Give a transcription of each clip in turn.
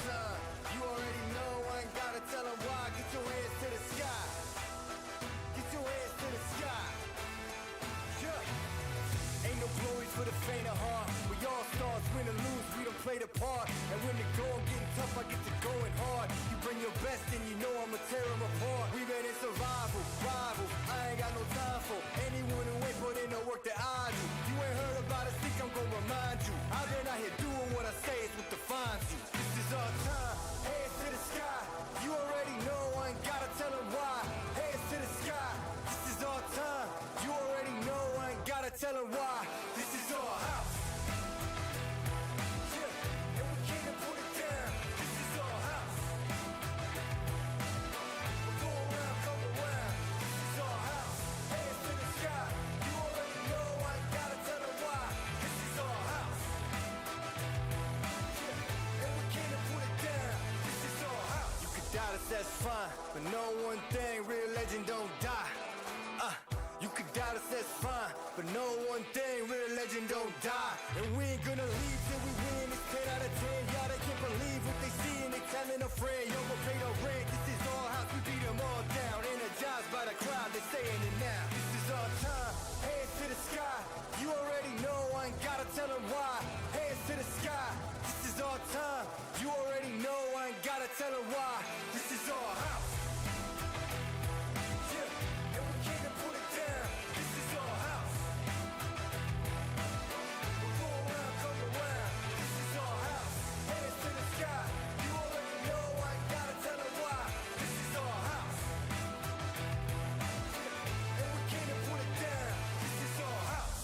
time. You already know, I ain't gotta tell them why. Get your hands to the sky. Get your hands to the sky. Yeah. Ain't no glory for the faint of heart. We all stars, win or lose, we don't play the part. And when the going getting tough, I get to going hard. You bring your best and you know I'ma tear them apart. We been in survival, rival. I ain't got no time for anyone who ain't put in the work that I do. You ain't heard about it, think I'm gonna remind you. I've been out here doing what I say is what defines you. This is our time, hands to the sky. You already know, I ain't gotta tell them why. Hands to the sky, this is our time. You already know, I ain't gotta tell them why. This is our house. Yeah, and we can't put it down. This is our house. We'll go around, come around. This is our house. Hands to the sky. You already know, I ain't gotta tell them why. This is our house. Yeah, and we can't put it down. This is our house. You could doubt us, that's fine. But know one thing, real legend don't die. You could doubt us, that's fine. But know one thing, real legend don't die. And we ain't gonna leave till we win. It's 10 out of 10. Y'all, they can't believe what they see. And they telling a friend, yo, we'll pay the rent. This is our house, we beat them all down. Energized by the crowd, they saying it now. This is our time, hands to the sky. You already know, I ain't gotta tell them why. Hands to the sky, this is our time. You already know, I ain't gotta tell them why. This is our house. Yeah, and we can't put it down. This is our house. We'll go around, come around. This is our house. Hands to the sky. You already know, I ain't gotta tell them why. This is our house. Yeah, and we can't put it down. This is our house.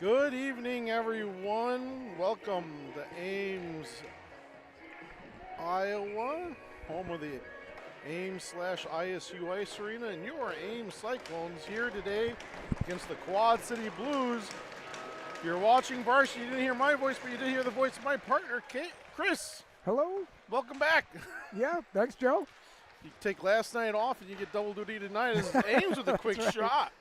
Good evening, everyone. Welcome to Ames, Iowa, home of the Ames/ISU Ice Arena, and your Ames Cyclones here today against the Quad City Blues. If you're watching varsity, you didn't hear my voice, but you did hear the voice of my partner, Chris. Hello. Welcome back. Yeah, thanks, Joe. You take last night off and you get double duty tonight. This is Ames with a quick right. shot.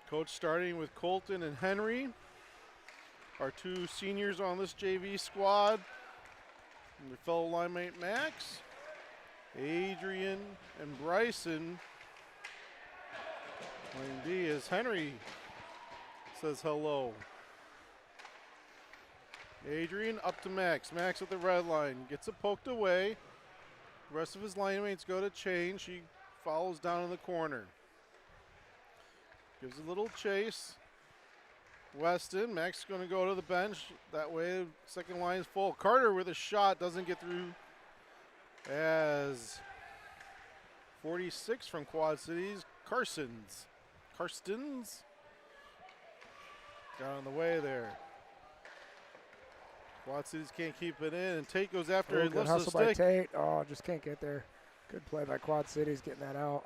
Coach starting with Colton and Henry, our two seniors on this JV squad. And their fellow line mate Max, Adrian, and Bryson. Lane D as Henry says hello. Adrian up to Max. Max at the red line. Gets it poked away. The rest of his line mates go to change. He follows down in the corner. Gives a little chase. Weston, Max is going to go to the bench. That way, second line is full. Carter with a shot, doesn't get through. As 46 from Quad Cities, Karstens. Got on the way there. Quad Cities can't keep it in, and Tate goes after it. Good Lifts the hustle by stick. Tate. Oh, just can't get there. Good play by Quad Cities getting that out.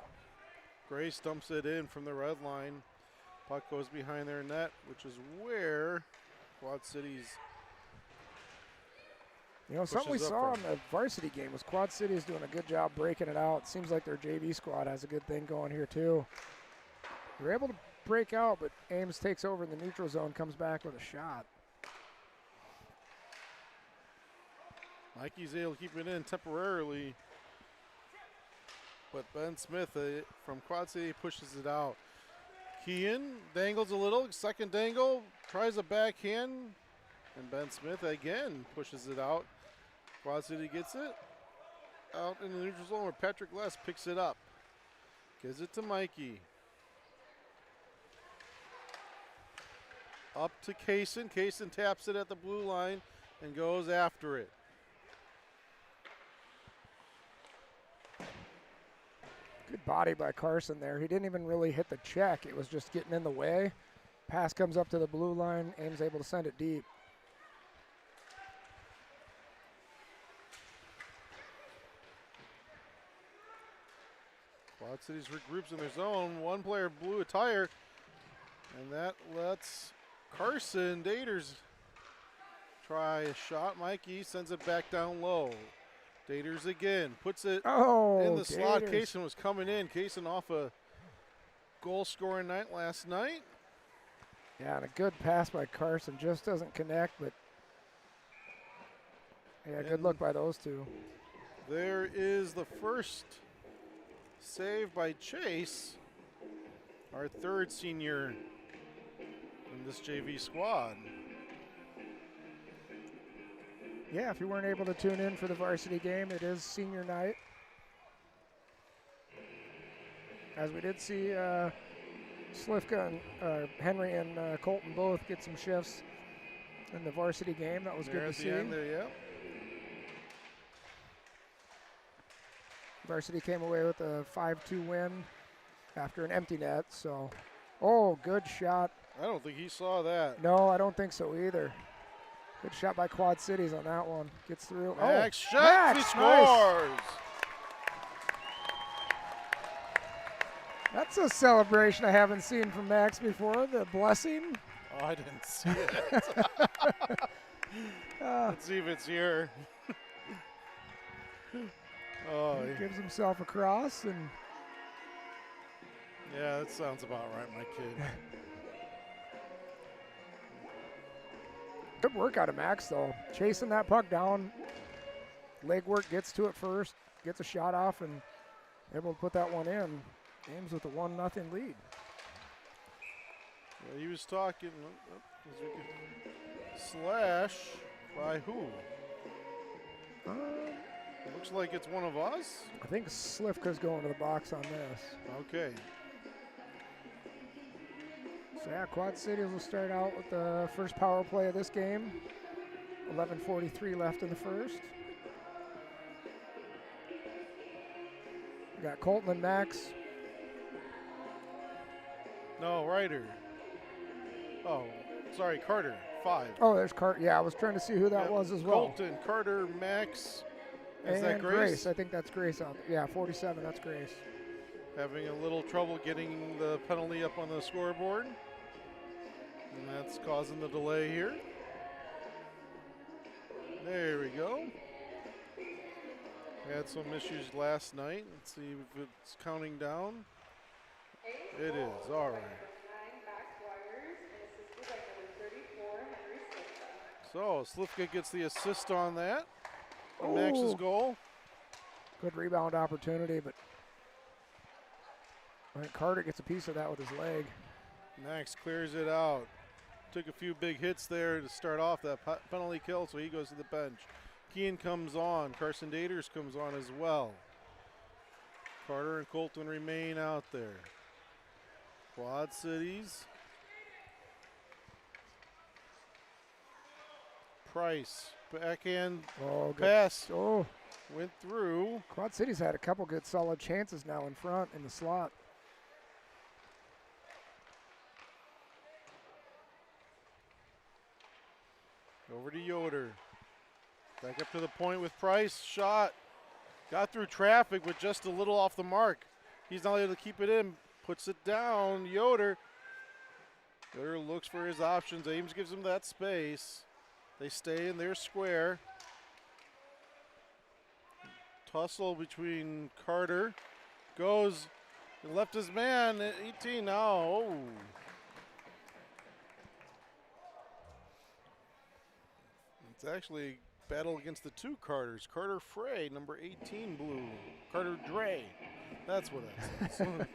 Grace dumps it in from the red line. Puck goes behind their net, which is where Quad Cities. You know, something we Pushes up saw in from. the varsity game was Quad Cities doing a good job breaking it out. It seems like their JV squad has a good thing going here too. They're able to break out, but Ames takes over in the neutral zone, comes back with a shot. Mikey's able to keep it in temporarily, but Ben Smith from Quad City pushes it out. Kean dangles a little, second dangle, tries a backhand, and Ben Smith again pushes it out. Quad City gets it out in the neutral zone where Patrick Les picks it up. Gives it to Mikey. Up to Kaysen. Kaysen taps it at the blue line and goes after it. Good body by Carson there. He didn't even really hit the check. It was just getting in the way. Pass comes up to the blue line. Ames able to send it deep. Quad Cities regroups in their zone. One player blew a tire, and that lets Carson Daters try a shot. Mikey sends it back down low. Daters again puts it in the slot. Daters. Kaysen was coming in. Kaysen off a goal-scoring night last night. Yeah, and a good pass by Carson. Just doesn't connect, but yeah, good look by those two. There is the first save by Chase, our third senior in this JV squad. Yeah, if you weren't able to tune in for the varsity game, it is senior night. As we did see Slivka and Henry and Colton both get some shifts in the varsity game. That was good to see. End there, yeah. Varsity came away with a 5-2 win after an empty net. So, oh, good shot. I don't think he saw that. No, I don't think so either. Good shot by Quad Cities on that one. Gets through. Max oh, shot, Max, he scores. Nice. That's a celebration I haven't seen from Max before. The blessing. Oh, I didn't see it. Let's see if it's here. Oh, he gives himself a cross and. Yeah, that sounds about right, my kid. Good work out of Max, though. Chasing that puck down. Leg work, gets to it first, gets a shot off, and able to put that one in. Ames with a 1-0 lead. Yeah, he was talking. Slash by who? It looks like it's one of us. I think Slivka's going to the box on this. Okay. So yeah, Quad Cities will start out with the first power play of this game. 11:43 left in the first. We got Colton and Max. No, Ryder. Oh, sorry, Carter. 5. Oh, there's Carter. Yeah, I was trying to see who that Yep. was as well. Colton, Carter, Max. Is and that Grace? I think that's Grace out there. Yeah, 47, that's Grace. Having a little trouble getting the penalty up on the scoreboard. And that's causing the delay here. There we go. We had some issues last night. Let's see if it's counting down. It is, all right. So Slivka gets the assist on that. On Max's goal. Good rebound opportunity, but I think Carter gets a piece of that with his leg. Max clears it out. Took a few big hits there to start off that penalty kill, so he goes to the bench. Kean comes on. Carson Daters comes on as well. Carter and Colton remain out there. Quad Cities. Price. Backhand pass. Oh, Went through. Quad Cities had a couple good solid chances now in front in the slot. Over to Yoder. Back up to the point with Price. Shot. Got through traffic with just a little off the mark. He's not able to keep it in. puts it down. Yoder looks for his options. Ames gives him that space. They stay in their square. Tussle between Carter. Goes and left his man at 18 now. Oh. It's actually battle against the two Carters. Carter Frey, number 18 blue. Carter Dre. That's what that says.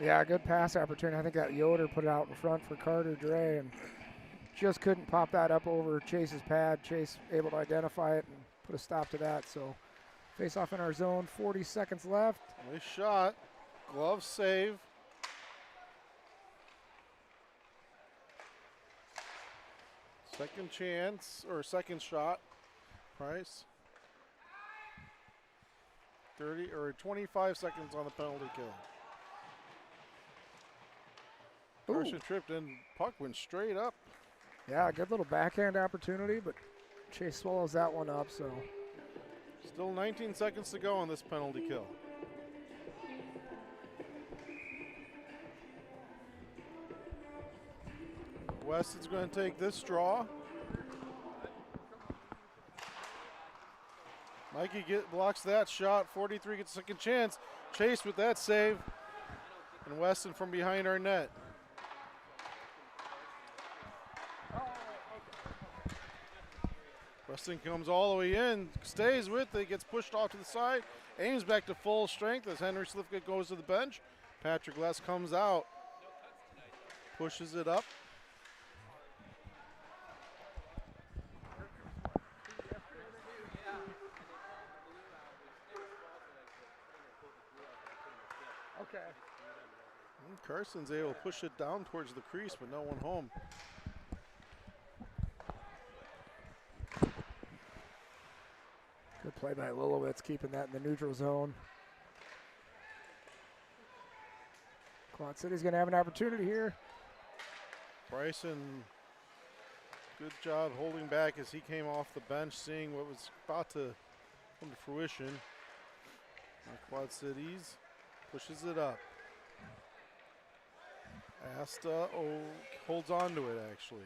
Yeah, good pass opportunity. I think that Yoder put it out in front for Carter Dre and just couldn't pop that up over Chase's pad. Chase able to identify it and put a stop to that. So face off in our zone, 40 seconds left. Nice shot. Glove save. Second chance, or second shot. Price. 30 or 25 seconds on the penalty kill. Carson tripped and puck went straight up. Yeah, good little backhand opportunity, but Chase swallows that one up, so. Still 19 seconds to go on this penalty kill. Weston's going to take this draw. Mikey blocks that shot. 43 gets a second chance. Chase with that save. And Weston from behind our net. Weston comes all the way in, stays with it, gets pushed off to the side. Ames back to full strength as Henry Slifka goes to the bench. Patrick Less comes out, pushes it up. Okay. And Carson's able to push it down towards the crease, but no one home. Good play by Lilowitz, keeping that in the neutral zone. Quad City's going to have an opportunity here. Bryson, good job holding back as he came off the bench, seeing what was about to come to fruition. And Quad Cities pushes it up. Asta holds on to it, actually.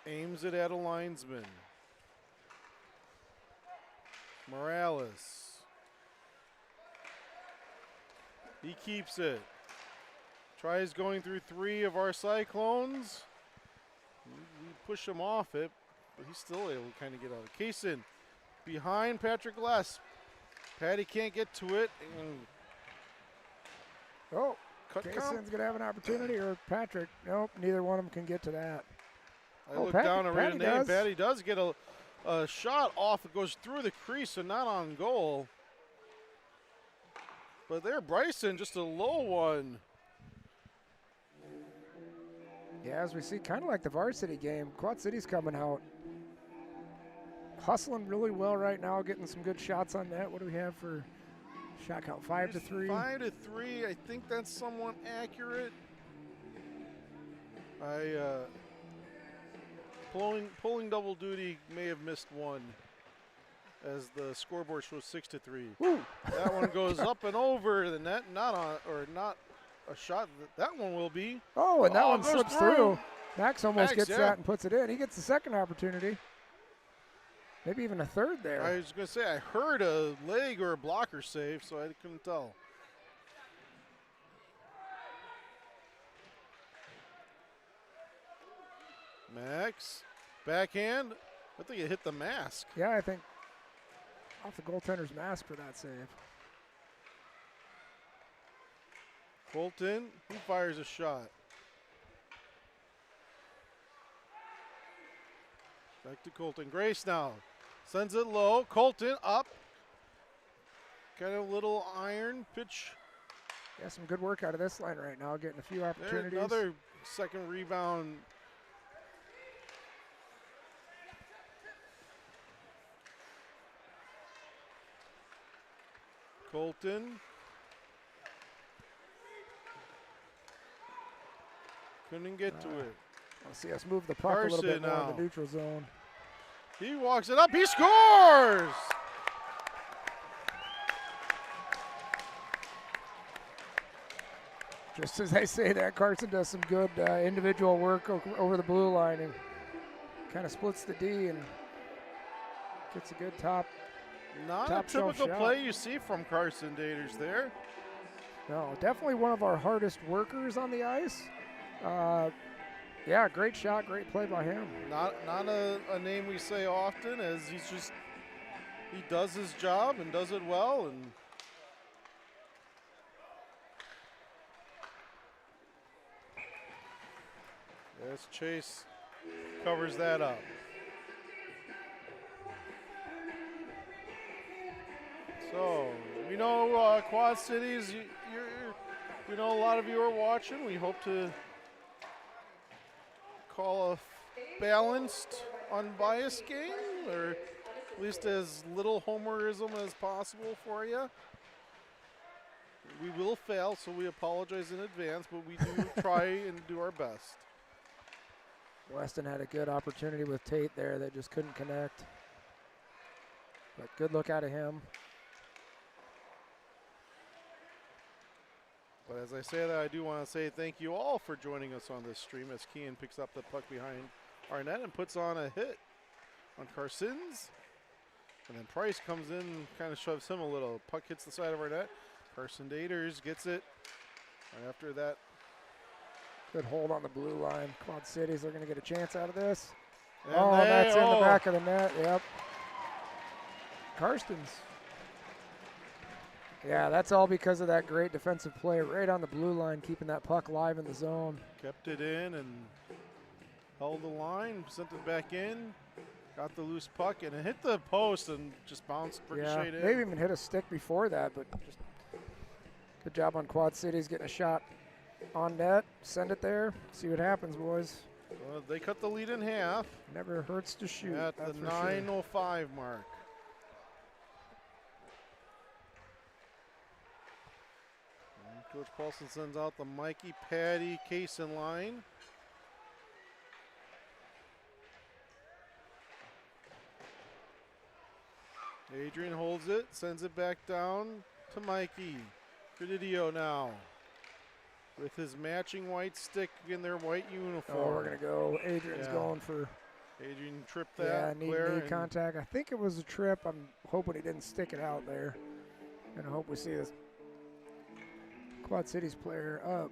Aims it at a linesman. Morales. He keeps it. Tries going through three of our Cyclones. We push him off it, but he's still able to kind of get out. Kaysen behind Patrick Less. Patty can't get to it. Oh, cut Kaysen's count. going to have an opportunity, or Patrick. Nope, neither one of them can get to that. I look down and read a name. Patty does get a shot off. It goes through the crease and not on goal. But there, Bryson, just a low one. Yeah, as we see, kind of like the varsity game, Quad City's coming out. Hustling really well right now, getting some good shots on net. What do we have for shot count? 5-3? 5-3. I think that's somewhat accurate. Pulling double duty may have missed one, as the scoreboard shows 6-3. Ooh. That one goes up and over the net, not a shot. That one will be. Oh, and that one goes slips through. Max almost Max, gets yeah. that and puts it in. He gets the second opportunity. Maybe even a third there. I was going to say, I heard a leg or a blocker save, so I couldn't tell. Max, backhand. I think it hit the mask. Yeah, I think off the goaltender's mask for that save. Colton, he fires a shot. Back to Colton. Grace now sends it low. Colton up. Kind of a little iron pitch. Yeah, some good work out of this line right now, getting a few opportunities. There's another second rebound. Colton. Couldn't get to it. Let's see us move the puck a little bit more in the neutral zone. He walks it up. He scores! Just as I say that, Carson does some good individual work over the blue line and kind of splits the D and gets a good top Not a shelf typical shot. play you see from Carson Daters there. No, definitely one of our hardest workers on the ice. Yeah, great shot, great play by him. Not a name we say often, as he does his job and does it well. And yes, Chase covers that up. So we know Quad Cities. We know a lot of you are watching. We hope to call a balanced, unbiased game, or at least as little homerism as possible for you. We will fail, so we apologize in advance, but we do try and do our best. Weston had a good opportunity with Tate there that just couldn't connect. But good look out of him. But as I say that, I do want to say thank you all for joining us on this stream as Kean picks up the puck behind our net and puts on a hit on Carson's. And then Price comes in and kind of shoves him a little. Puck hits the side of our net. Carson Daters gets it right after that. Good hold on the blue line. Quad Cities are going to get a chance out of this. And That's in the back of the net. Yep. Karstens. Yeah, that's all because of that great defensive play right on the blue line, keeping that puck live in the zone. Kept it in and held the line, sent it back in, got the loose puck, and it hit the post and just bounced ricocheted in. Maybe even hit a stick before that, but just good job on Quad Cities getting a shot on net. Send it there. See what happens, boys. Well, they cut the lead in half. Never hurts to shoot. At the 9:05 mark. And Coach Paulson sends out the Mikey Patty case in line. Adrian holds it, sends it back down to Mikey. Credidio now with his matching white stick in their white uniform. Oh, we're going to go. Adrian's going for. Adrian tripped that. Yeah, knee contact. I think it was a trip. I'm hoping he didn't stick it out there. And I hope we see this Quad Cities player up.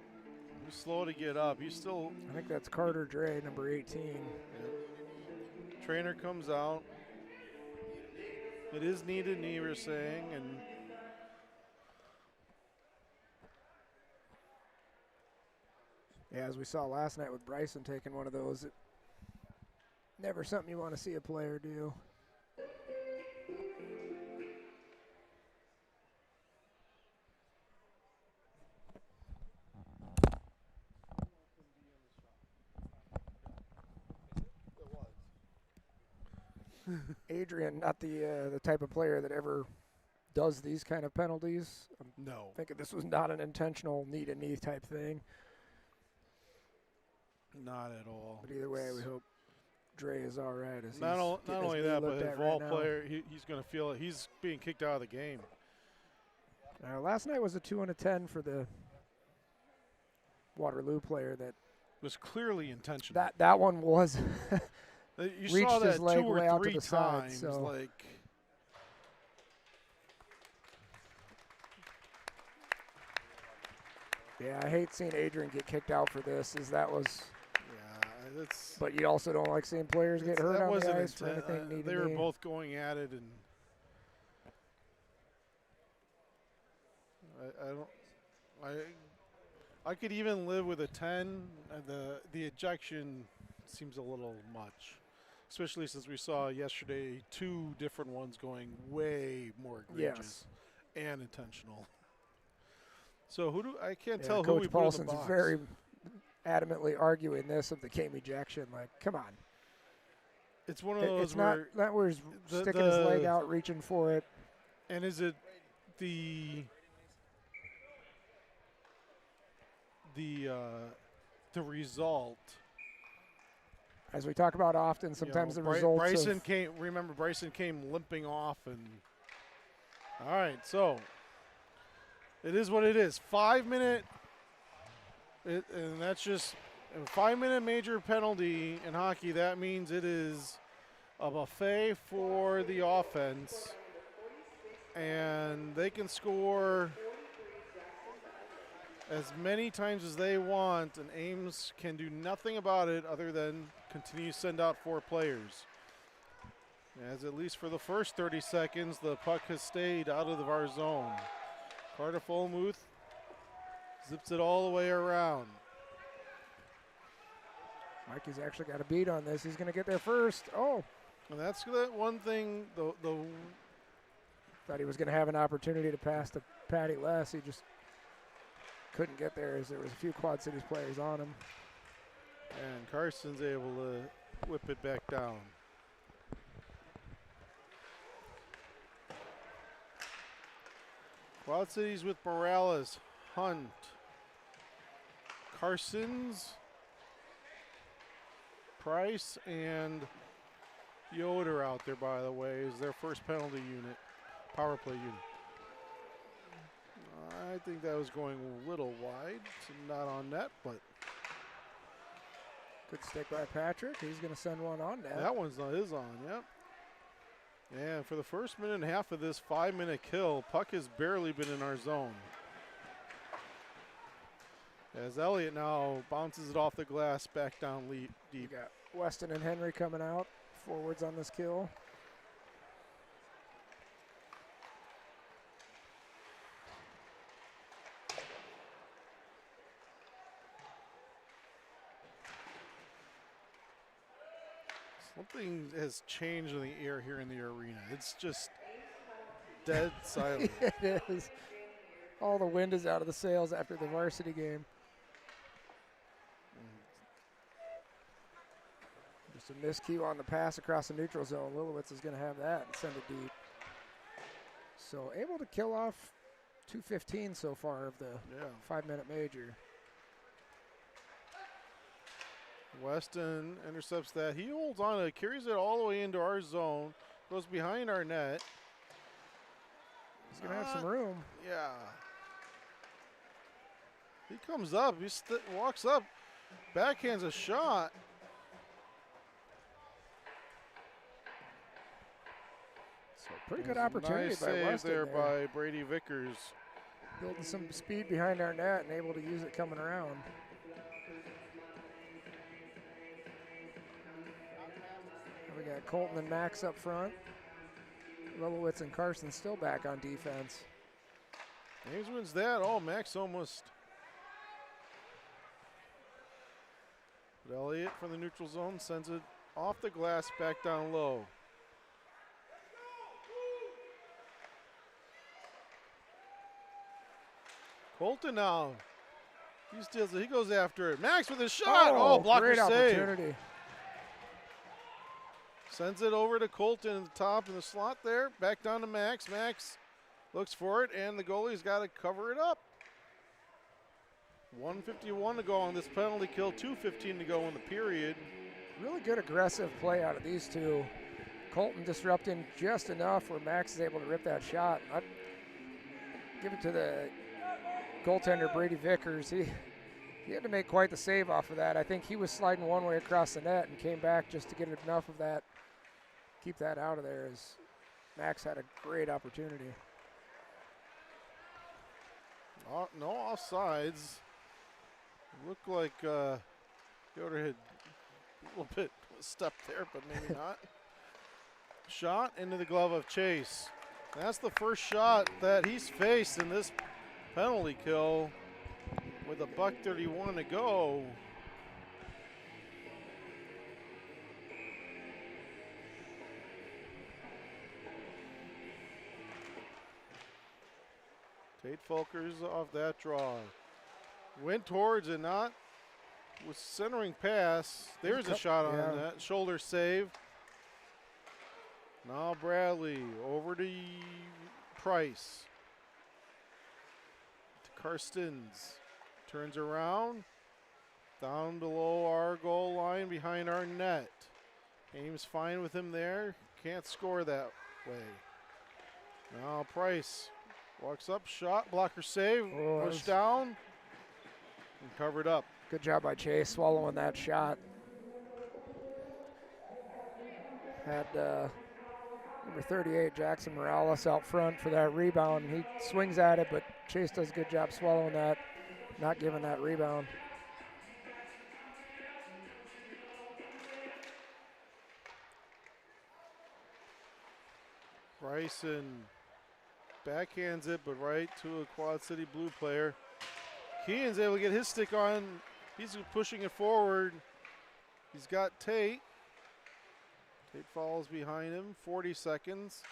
He's slow to get up. He's still. I think that's Carter Dre, number 18. Yeah. Trainer comes out. It is knee to knee, we're saying, and yeah, as we saw last night with Bryson taking one of those, never something you want to see a player do. Adrian, not the type of player that ever does these kind of penalties. no. I think this was not an intentional knee-to-knee type thing. Not at all. But either way, we hope Dre is all right. As Not only that, but his ball player, he's going to feel it. He's being kicked out of the game. Last night was a 2 and a 10 for the Waterloo player. That was clearly intentional. That one was. You reached saw that his leg 2 way or out to 3 the side, times. so. Like, Yeah, I hate seeing Adrian get kicked out for this. That was. yeah, it's. But you also don't like seeing players get hurt that on wasn't the ice for anything knee to They were knee. both going at it, and I could even live with a 10. The ejection seems a little much, especially since we saw yesterday 2 different ones going way more egregious and intentional. So I can't tell who Coach we Paulson's put in the box. very adamantly arguing this of the game ejection. Like, come on. It's one of those It's where not where he's sticking his leg out, reaching for it. And is it the result? As we talk about often, sometimes the results Bryson came limping off, and all right, so it is what it is. 5-minute And that's just a 5-minute major penalty in hockey. That means it is a buffet for the offense. And they can score as many times as they want, and Ames can do nothing about it other than continue to send out 4 players. As at least for the first 30 seconds, the puck has stayed out of our zone. Carter Fulmuth zips it all the way around. Mikey's actually got a beat on this. He's going to get there first. Oh. And that's that one thing, Thought he was going to have an opportunity to pass to Patty Less. He just couldn't get there as there was a few Quad Cities players on him. And Carson's able to whip it back down. Quad Cities with Morales, Hunt, Carsons, Price, and Yoder out there, by the way, is their first penalty unit, power play unit. I think that was going a little wide, so not on net, but good stick by Patrick. He's going to send one on net. That one's is on, yep. And for the first minute and a half of this 5-minute kill, puck has barely been in our zone. As Elliott now bounces it off the glass back down deep. You got Weston and Henry coming out, forwards on this kill. Something has changed in the air here in the arena. It's just dead silent. It is. All the wind is out of the sails after the varsity game. Just a miscue on the pass across the neutral zone. Lilowitz is going to have that and send it deep. So able to kill off 2:15 so far of the 5-minute major. Weston intercepts that. He holds on to it, carries it all the way into our zone, goes behind our net. He's going to have some room. Yeah. He comes up, he walks up, backhands a shot. So pretty good opportunity nice by save Weston there by Brady Vickers. Building some speed behind our net and able to use it coming around. We got Colton and Max up front. Lilowitz and Carson still back on defense. Ames wins that. Oh, Max almost. But Elliott from the neutral zone sends it off the glass back down low. Colton now. He steals it. He goes after it. Max with a shot. Oh, blocker great save. Opportunity. Sends it over to Colton at the top in the slot there. Back down to Max. Max looks for it, and the goalie's got to cover it up. 1:51 to go on this penalty kill. 2:15 to go in the period. Really good aggressive play out of these two. Colton disrupting just enough where Max is able to rip that shot. I'd give it to the goaltender, Brady Vickers. He had to make quite the save off of that. I think he was sliding one way across the net and came back just to get enough of that. Keep that out of there as Max had a great opportunity. No offsides. Looked like Yoder had a little bit stepped there, but maybe not. Shot into the glove of Chase. That's the first shot that he's faced in this penalty kill with $1:31 to go. Tate Folkers off that draw. Went towards it, not with centering pass. There's a shot on that. Shoulder save. Now Bradley over to Price. To Karstens. Turns around. Down below our goal line behind our net. Ames fine with him there. Can't score that way. Now Price walks up, shot, blocker save, push down. And covered up. Good job by Chase swallowing that shot. Had number 38, Jackson Morales, out front for that rebound. He swings at it, but Chase does a good job swallowing that, not giving that rebound. Bryson backhands it, but right to a Quad City Blue player. Keehan's able to get his stick on. He's pushing it forward. He's got Tate. Tate falls behind him. 40 seconds.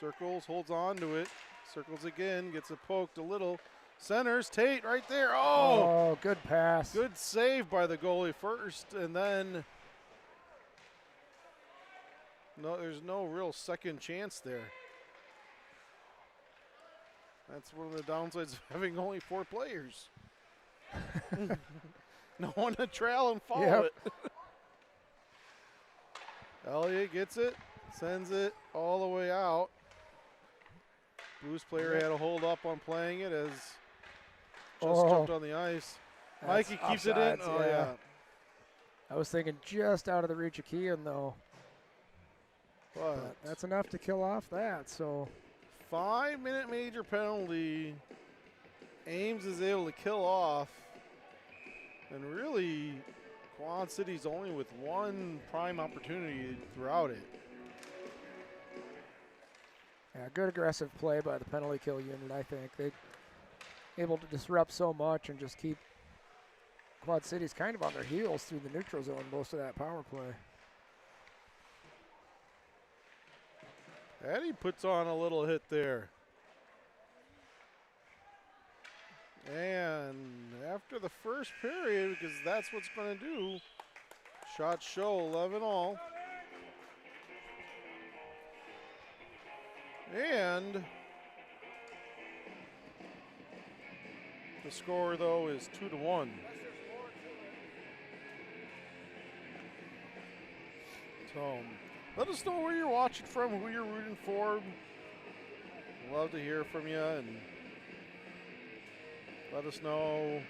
Circles, holds on to it. Circles again, gets it poked a little. Centers, Tate right there. Oh, good pass. Good save by the goalie first, and then no, there's no real second chance there. That's one of the downsides of having only 4 players. No one to trail and follow it. Elliott gets it, sends it all the way out. Blues player had a hold up on playing it as just jumped on the ice. Mikey keeps it in. Oh, yeah. I was thinking just out of the reach of Keehan, though. But that's enough to kill off that, so. 5-minute major penalty. Ames is able to kill off. And really, Quad City's only with one prime opportunity throughout it. Yeah, good aggressive play by the penalty kill unit, I think. They able to disrupt so much and just keep Quad Cities kind of on their heels through the neutral zone most of that power play. Eddie puts on a little hit there. And after the first period, because that's what's going to do, shots show 11-all. And the score, though, is 2-1. So let us know where you're watching from, who you're rooting for. Love to hear from you, and let us know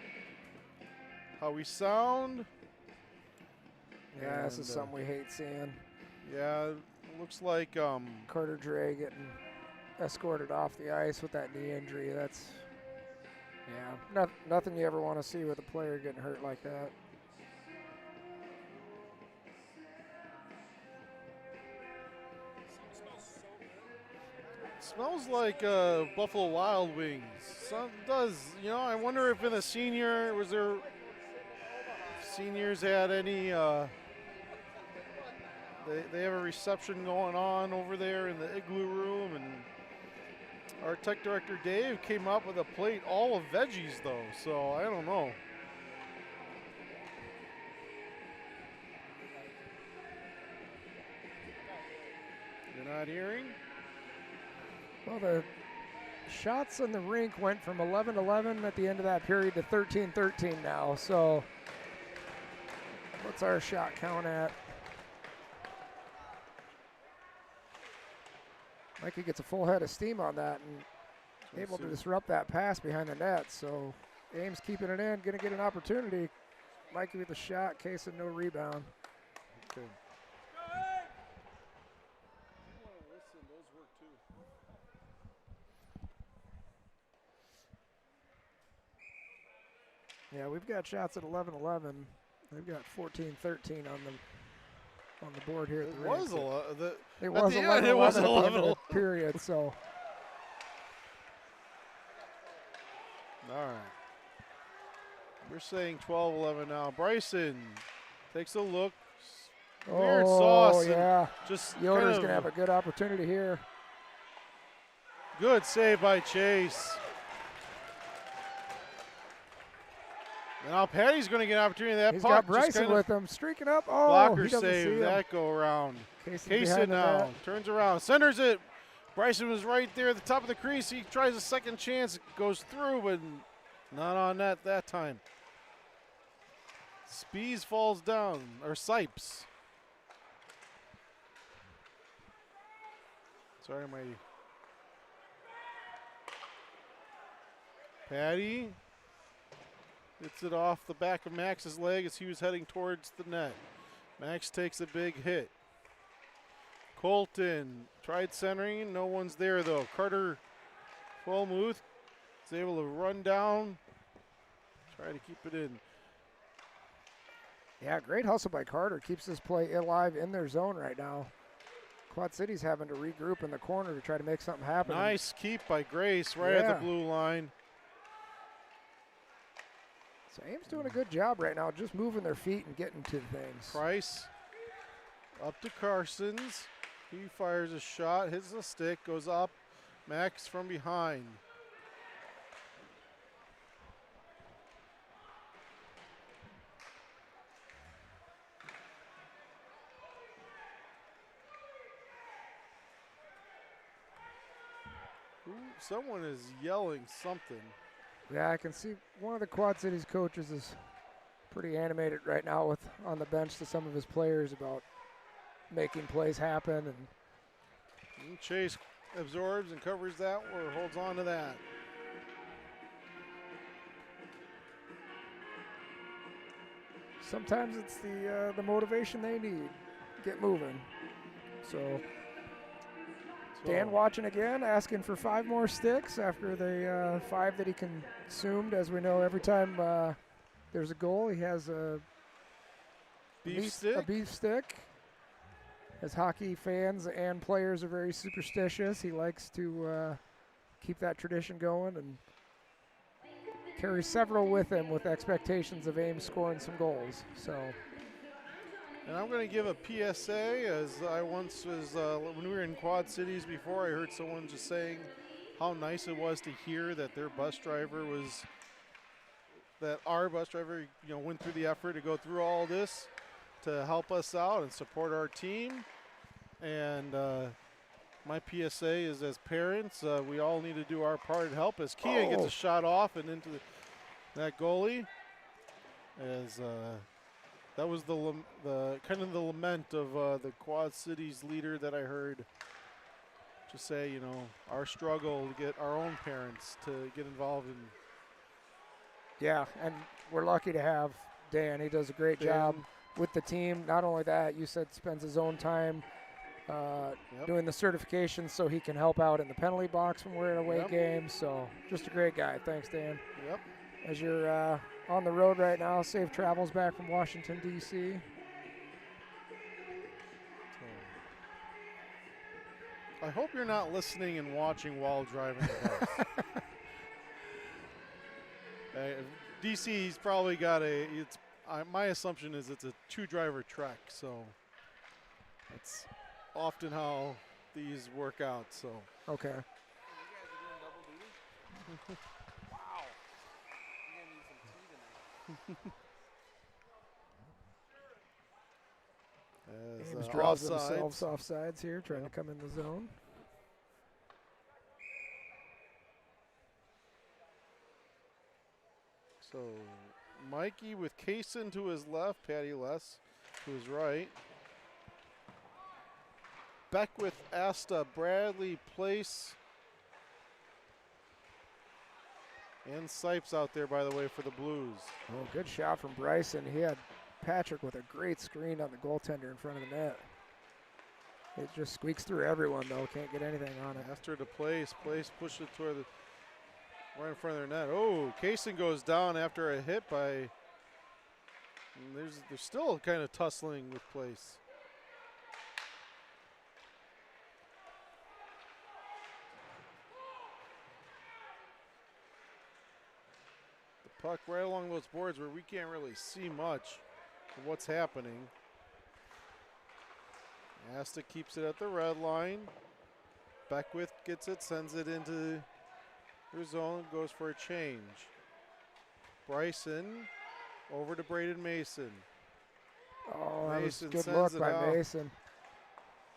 how we sound. Yeah, this is something we hate seeing. Yeah, it looks like Carter Dre getting escorted off the ice with that knee injury. That's, yeah, nothing you ever want to see with a player getting hurt like that. Smells like Buffalo Wild Wings. Some does, you know. I wonder if in the seniors had any. They have a reception going on over there in the igloo room, and our tech director Dave came up with a plate all of veggies though. So I don't know. You're not hearing? Well, the shots in the rink went from 11-11 at the end of that period to 13-13 now. So what's our shot count at? Mikey gets a full head of steam on that and able to disrupt that pass behind the net. So Ames keeping it in, going to get an opportunity. Mikey with the shot, case of no rebound. Okay. Yeah, we've got shots at 11-11. They've got 14-13 on the board here at the rink. It was 11-11 it was at the end 11. of the period, so. All right. We're saying 12-11 now. Bryson takes a look. Weird sauce. Yeah. Just Yoder's going to have a good opportunity here. Good save by Chase. Now Patty's going to get an opportunity. That He's puck got Bryson with him, streaking up. Oh, blocker he doesn't save see him. that go around. Casey now turns around, centers it. Bryson was right there at the top of the crease. He tries a second chance, it goes through, but not on net that time. Spees falls down, or Sipes. Sorry, my Patty gets it off the back of Max's leg as he was heading towards the net. Max takes a big hit. Colton tried centering. No one's there, though. Carter Fullmuth is able to run down, try to keep it in. Yeah, great hustle by Carter. Keeps this play alive in their zone right now. Quad City's having to regroup in the corner to try to make something happen. Nice keep by Grace right at the blue line. So Ames doing a good job right now, just moving their feet and getting to things. Price up to Carsons. He fires a shot, hits the stick, goes up. Max from behind. Ooh, someone is yelling something. Yeah, I can see one of the Quad Cities coaches is pretty animated right now with on the bench to some of his players about making plays happen. And Chase absorbs and covers that or holds on to that. Sometimes it's the motivation they need. Get moving. So Dan watching again, asking for 5 more sticks after the 5 that he consumed. As we know, every time there's a goal, he has a beef stick. As hockey fans and players are very superstitious, he likes to keep that tradition going and carries several with him with expectations of Ames scoring some goals. So. And I'm going to give a PSA, as I once was, when we were in Quad Cities before, I heard someone just saying how nice it was to hear that their bus driver was, that our bus driver, went through the effort to go through all this to help us out and support our team. And my PSA is, as parents, we all need to do our part to help as Kia gets a shot off and into that goalie. As that was the kind of the lament of the Quad Cities leader that I heard just say, our struggle to get our own parents to get involved in. Yeah, and we're lucky to have Dan. He does a great job with the team. Not only that, you said spends his own time doing the certification so he can help out in the penalty box when we're in away games. So just a great guy. Thanks, Dan. Yep. As you're on the road right now, safe travels back from Washington, D.C. I hope you're not listening and watching while driving the bus. DC's probably got my assumption is it's a 2-driver trek, so that's often how these work out. So okay. You guys are doing double duty? Wow. You're gonna need some tea tonight. Ames draws themselves off sides here, trying to come in the zone. So Mikey with Kaysen to his left, Patty Less to his right. Beckwith, Asta, Bradley, Place, and Sipes out there, by the way, for the Blues. Oh, good shot from Bryson. He had Patrick with a great screen on the goaltender in front of the net. It just squeaks through everyone, though. Can't get anything on it. After to Place. Place pushed it toward the right in front of their net. Oh, Kaysen goes down after a hit by. There's still kind of tussling with Place. The puck right along those boards where we can't really see much of what's happening. Asta keeps it at the red line. Beckwith gets it, sends it into her zone, goes for a change. Bryson over to Braden Mason. Oh, that was Mason a good sends look it by out. Mason.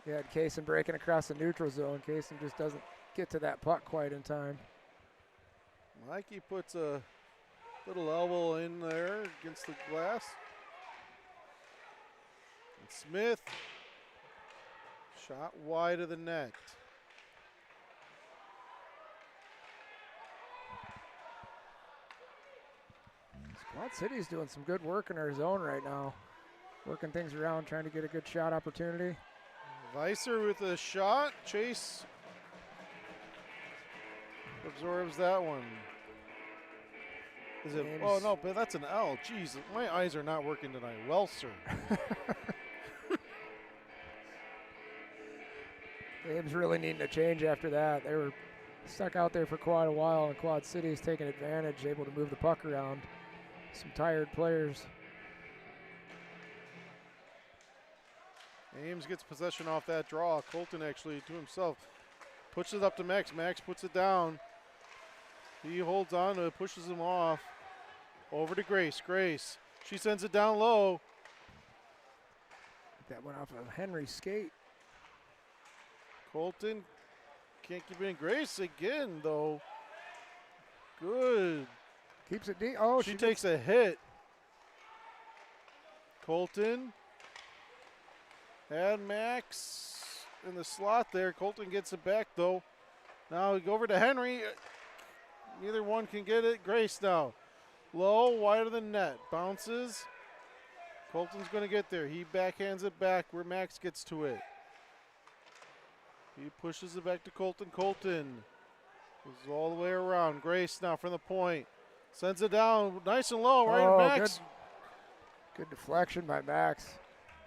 You had Kaysen breaking across the neutral zone. Kaysen just doesn't get to that puck quite in time. Mikey puts a little elbow in there against the glass. And Smith, shot wide of the net. Quad City's doing some good work in our zone right now. Working things around, trying to get a good shot opportunity. Weiser with a shot. Chase absorbs that one. Is it? Ames. Oh no, but that's an L. Jeez, my eyes are not working tonight. Well, sir. Ames really needing a change after that. They were stuck out there for quite a while, and Quad City's taking advantage, able to move the puck around. Some tired players. Ames gets possession off that draw. Colton actually to himself pushes it up to Max. Max puts it down. He holds on to it, pushes him off. Over to Grace. Grace. She sends it down low. That went off of Henry's skate. Colton can't keep it in. Grace again, though. Good. Keeps it deep. Oh, she takes a hit. Colton had Max in the slot there. Colton gets it back, though. Now we go over to Henry. Neither one can get it. Grace now. Low, wide of the net. Bounces. Colton's going to get there. He backhands it back where Max gets to it. He pushes it back to Colton. Colton goes all the way around. Grace now from the point. Sends it down nice and low right at Max. Good deflection by Max.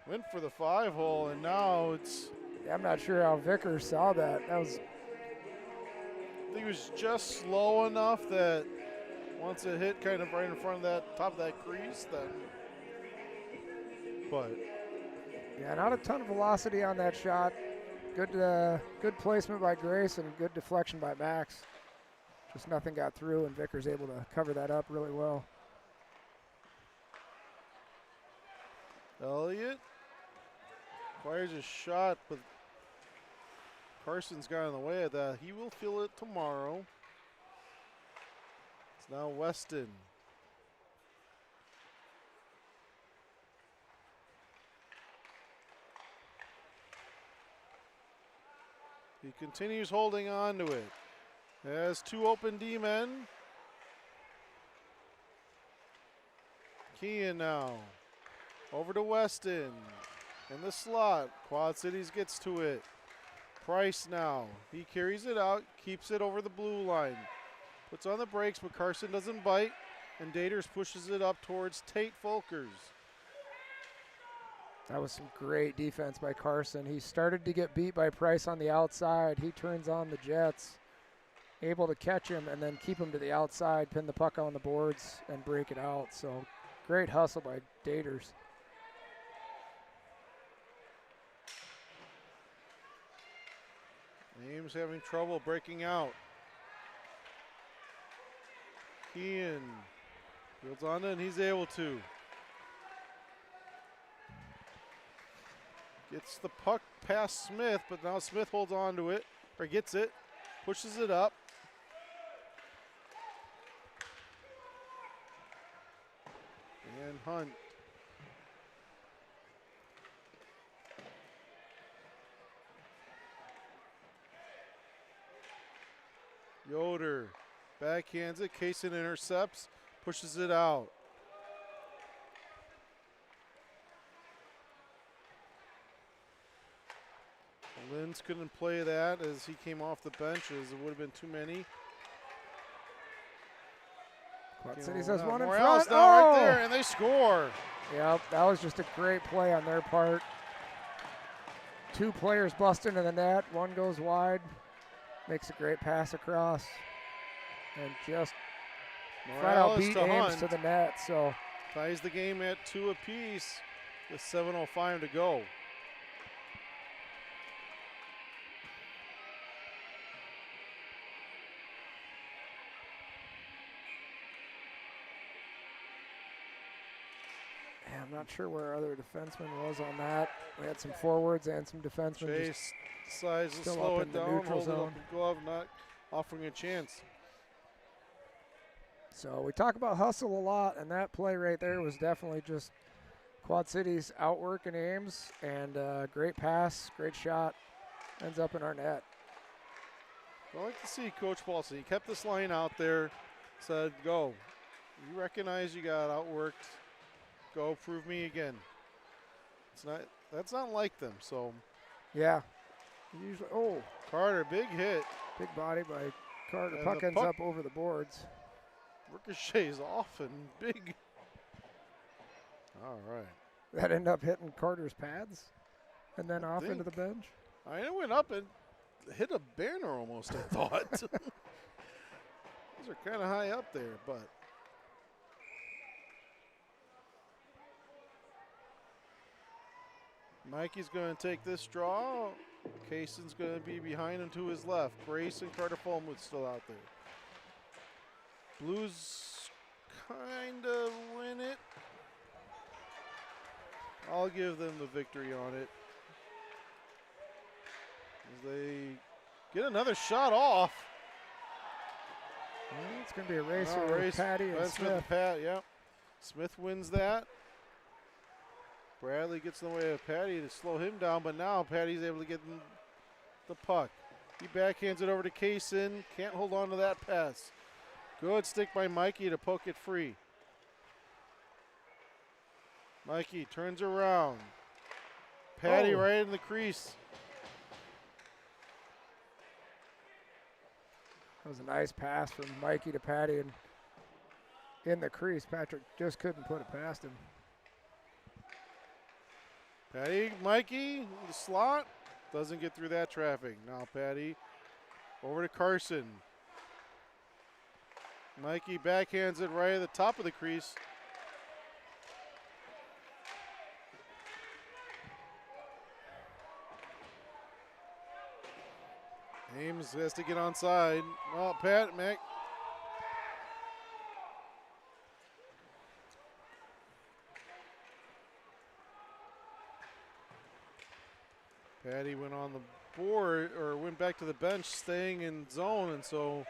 Went for the 5-hole, and now it's... Yeah, I'm not sure how Vickers saw that. That was... I think it was just slow enough that once it hit kind of right in front of that top of that crease, then... But... Yeah, not a ton of velocity on that shot. Good placement by Grace and good deflection by Max. Just nothing got through, and Vickers able to cover that up really well. Elliott fires a shot, but Carson's got in the way of that. He will feel it tomorrow. It's now Weston. He continues holding on to it. Has two open D-men. Kean now. Over to Weston. In the slot. Quad Cities gets to it. Price now. He carries it out. Keeps it over the blue line. Puts on the brakes, but Carson doesn't bite. And Daters pushes it up towards Tate Folkers. That was some great defense by Carson. He started to get beat by Price on the outside. He turns on the Jets, able to catch him and then keep him to the outside, pin the puck on the boards, and break it out. So great hustle by Daters. Ames having trouble breaking out. Kean builds on it, and he's able to. Gets the puck past Smith, but now Smith holds on to it, or gets it, pushes it up. And Hunt. Yoder backhands it, Kaysen intercepts, pushes it out. Linz couldn't play that as he came off the bench, as it would have been too many. Quad Cities has one in Morales front. now right there, and they score. Yep, that was just a great play on their part. Two players bust into the net. One goes wide, makes a great pass across, and just flat out beat Ames to the net. So ties the game at 2 apiece with 7:05 to go. I'm not sure where our other defenseman was on that. We had some forwards and some defensemen. Chase decides to still slow up it in the down, neutral hold it up zone. with glove, not offering a chance. So we talk about hustle a lot, and that play right there was definitely just Quad Cities outworking Ames, and great pass, great shot, ends up in our net. I like to see Coach Paulson. He kept this line out there, said go. You recognize you got outworked. Go prove me again. That's not like them. So Yeah. Usually, oh, Carter, big hit. big body by Carter. And Puck the ends puck- up over the boards. Ricochets off and big. All right. That ended up hitting Carter's pads and then I off into think. the bench. I went up and hit a banner almost, I thought. Those are kind of high up there, but. Mikey's going to take this draw. Kayson's going to be behind him to his left. Grace and Carter Fulmwood still out there. Blues kind of win it. I'll give them the victory on it. As they get another shot off. Well, it's going to be a race No, with Patty and Ben Smith. Pat, yep. Smith wins that. Bradley gets in the way of Patty to slow him down, but now Patty's able to get the puck. He backhands it over to Kaysen. Can't hold on to that pass. Good stick by Mikey to poke it free. Mikey turns around. Patty Oh. right in the crease. That was a nice pass from Mikey to Patty and in the crease. Patrick just couldn't put it past him. Patty, Mikey, the slot. Doesn't get through that traffic. Now Patty over to Carson. Mikey backhands it right at the top of the crease. Ames has to get onside. Well, Pat, Mac. Patty went on the board, or went back to the bench, staying in zone, and so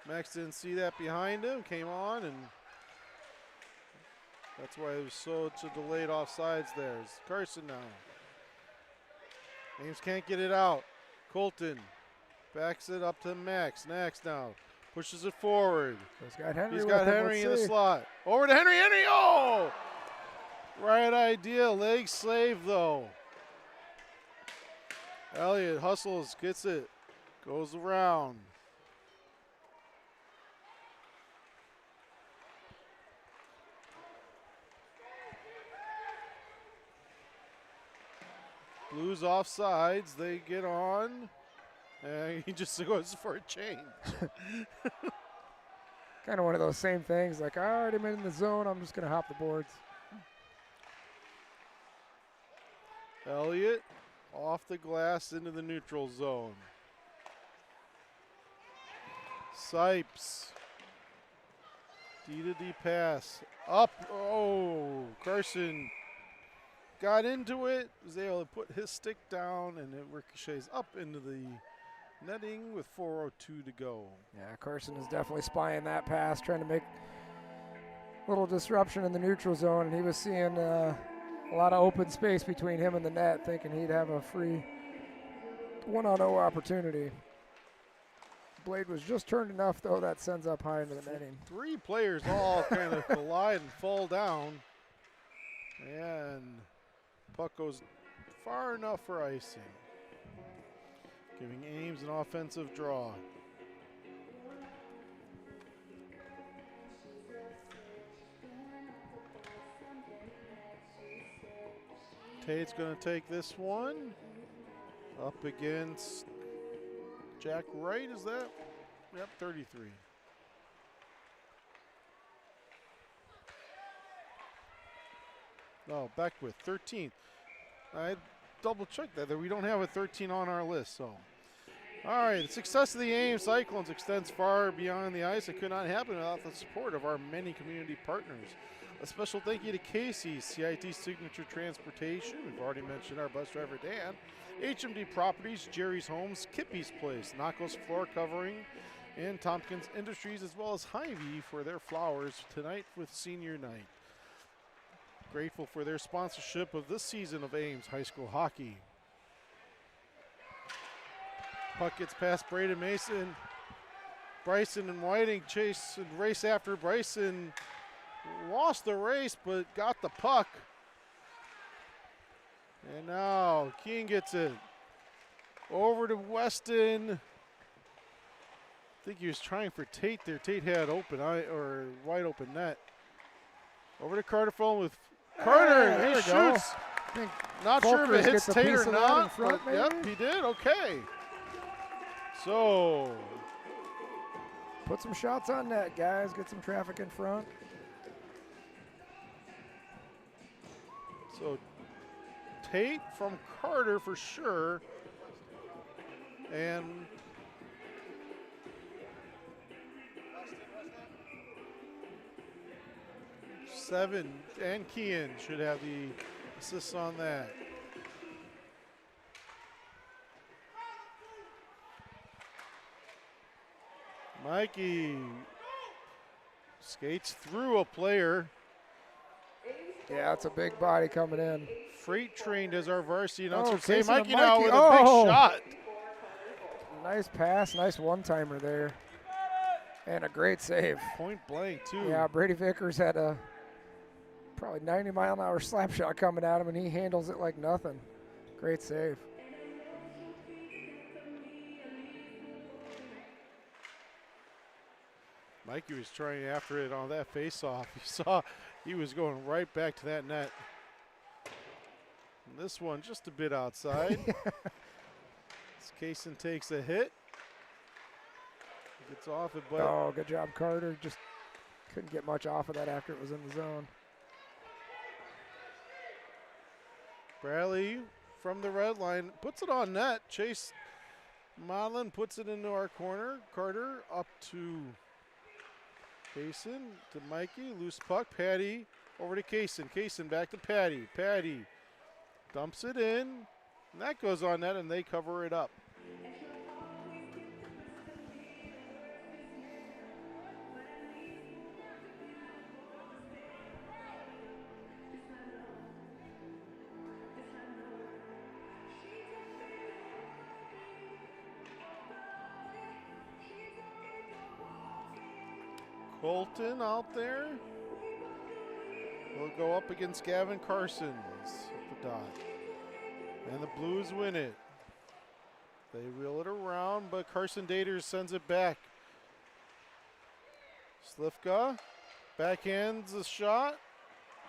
Max didn't see that behind him, came on, and that's why it was such a delayed offsides there. It's Carson now. Ames can't get it out. Colton backs it up to Max. Max now pushes it forward. He's got Henry. He's with got him. Henry in Let's the see. slot. Over to Henry. Henry, oh! Right idea. Leg slave, though. Elliott hustles, gets it, goes around. Blues offsides, they get on, and he just goes for a change. Kind of one of those same things. Like, I already been in the zone. I'm just going to hop the boards. Elliott off the glass into the neutral zone. Sipes. D to D pass. Up. Oh, Carson got into it. Was able to put his stick down, and it ricochets up into the netting with 4:02 to go. Yeah, Carson is definitely spying that pass, trying to make a little disruption in the neutral zone, and he was seeing a lot of open space between him and the net, thinking he'd have a free 1-on-0 opportunity. Blade was just turned enough, though, that sends up high into the netting. Three players all kind of collide and fall down. And puck goes far enough for icing, giving Ames an offensive draw. Tate's going to take this one up against Jack Wright, is that? Yep, 33. No, Beckwith, 13th. I double checked that we don't have a 13 on our list, so. All right, the success of the Ames Cyclones extends far beyond the ice. It could not happen without the support of our many community partners. A special thank you to Casey, CIT Signature Transportation. We've already mentioned our bus driver, Dan. HMD Properties, Jerry's Homes, Kippy's Place, Nacos Floor Covering, and Tompkins Industries, as well as Hy-Vee for their flowers tonight with Senior Night. Grateful for their sponsorship of this season of Ames High School Hockey. Puck gets past Braden Mason. Bryson and Whiting chase and race after Bryson. lost the race but got the puck. And now Keane gets it over to Weston. I think he was trying for Tate there. Tate had open eye or wide open net. Over to Carter Fulham with Carter. There He we go. shoots. I think Not sure if Folkers it hits gets a Tate piece or of that in not. front, But yep, maybe? he did. Okay. So Put some shots on net, guys. Get some traffic in front. So Tate from Carter for sure. And Seven and Kean should have the assists on that. Mikey skates through a player. Yeah, it's a big body coming in. Freight trained as our varsity announcer Oh, say. Casey to Mikey now Mikey. with a Oh. big shot. Nice pass, nice one-timer there. And a great save. Point blank too. Yeah, Brady Vickers had a probably 90-mile-an-hour slap shot coming at him, and he handles it like nothing. Great save. Mikey was trying after it on that face-off. You saw he was going right back to that net. And this one just a bit outside. Kaysen takes a hit. Gets off it, but Oh, good job, Carter. Just couldn't get much off of that after it was in the zone. Bradley from the red line puts it on net. Chase Modlin puts it into our corner. Carter up to Kaysen, to Mikey. Loose puck. Patty over to Kaysen. Kaysen back to Patty. Patty dumps it in. And that goes on net, and they cover it up. Colton out there will go up against Gavin Carsons at the dot. And the Blues win it. They wheel it around, but Carson Daters sends it back. Slifka backhands the shot.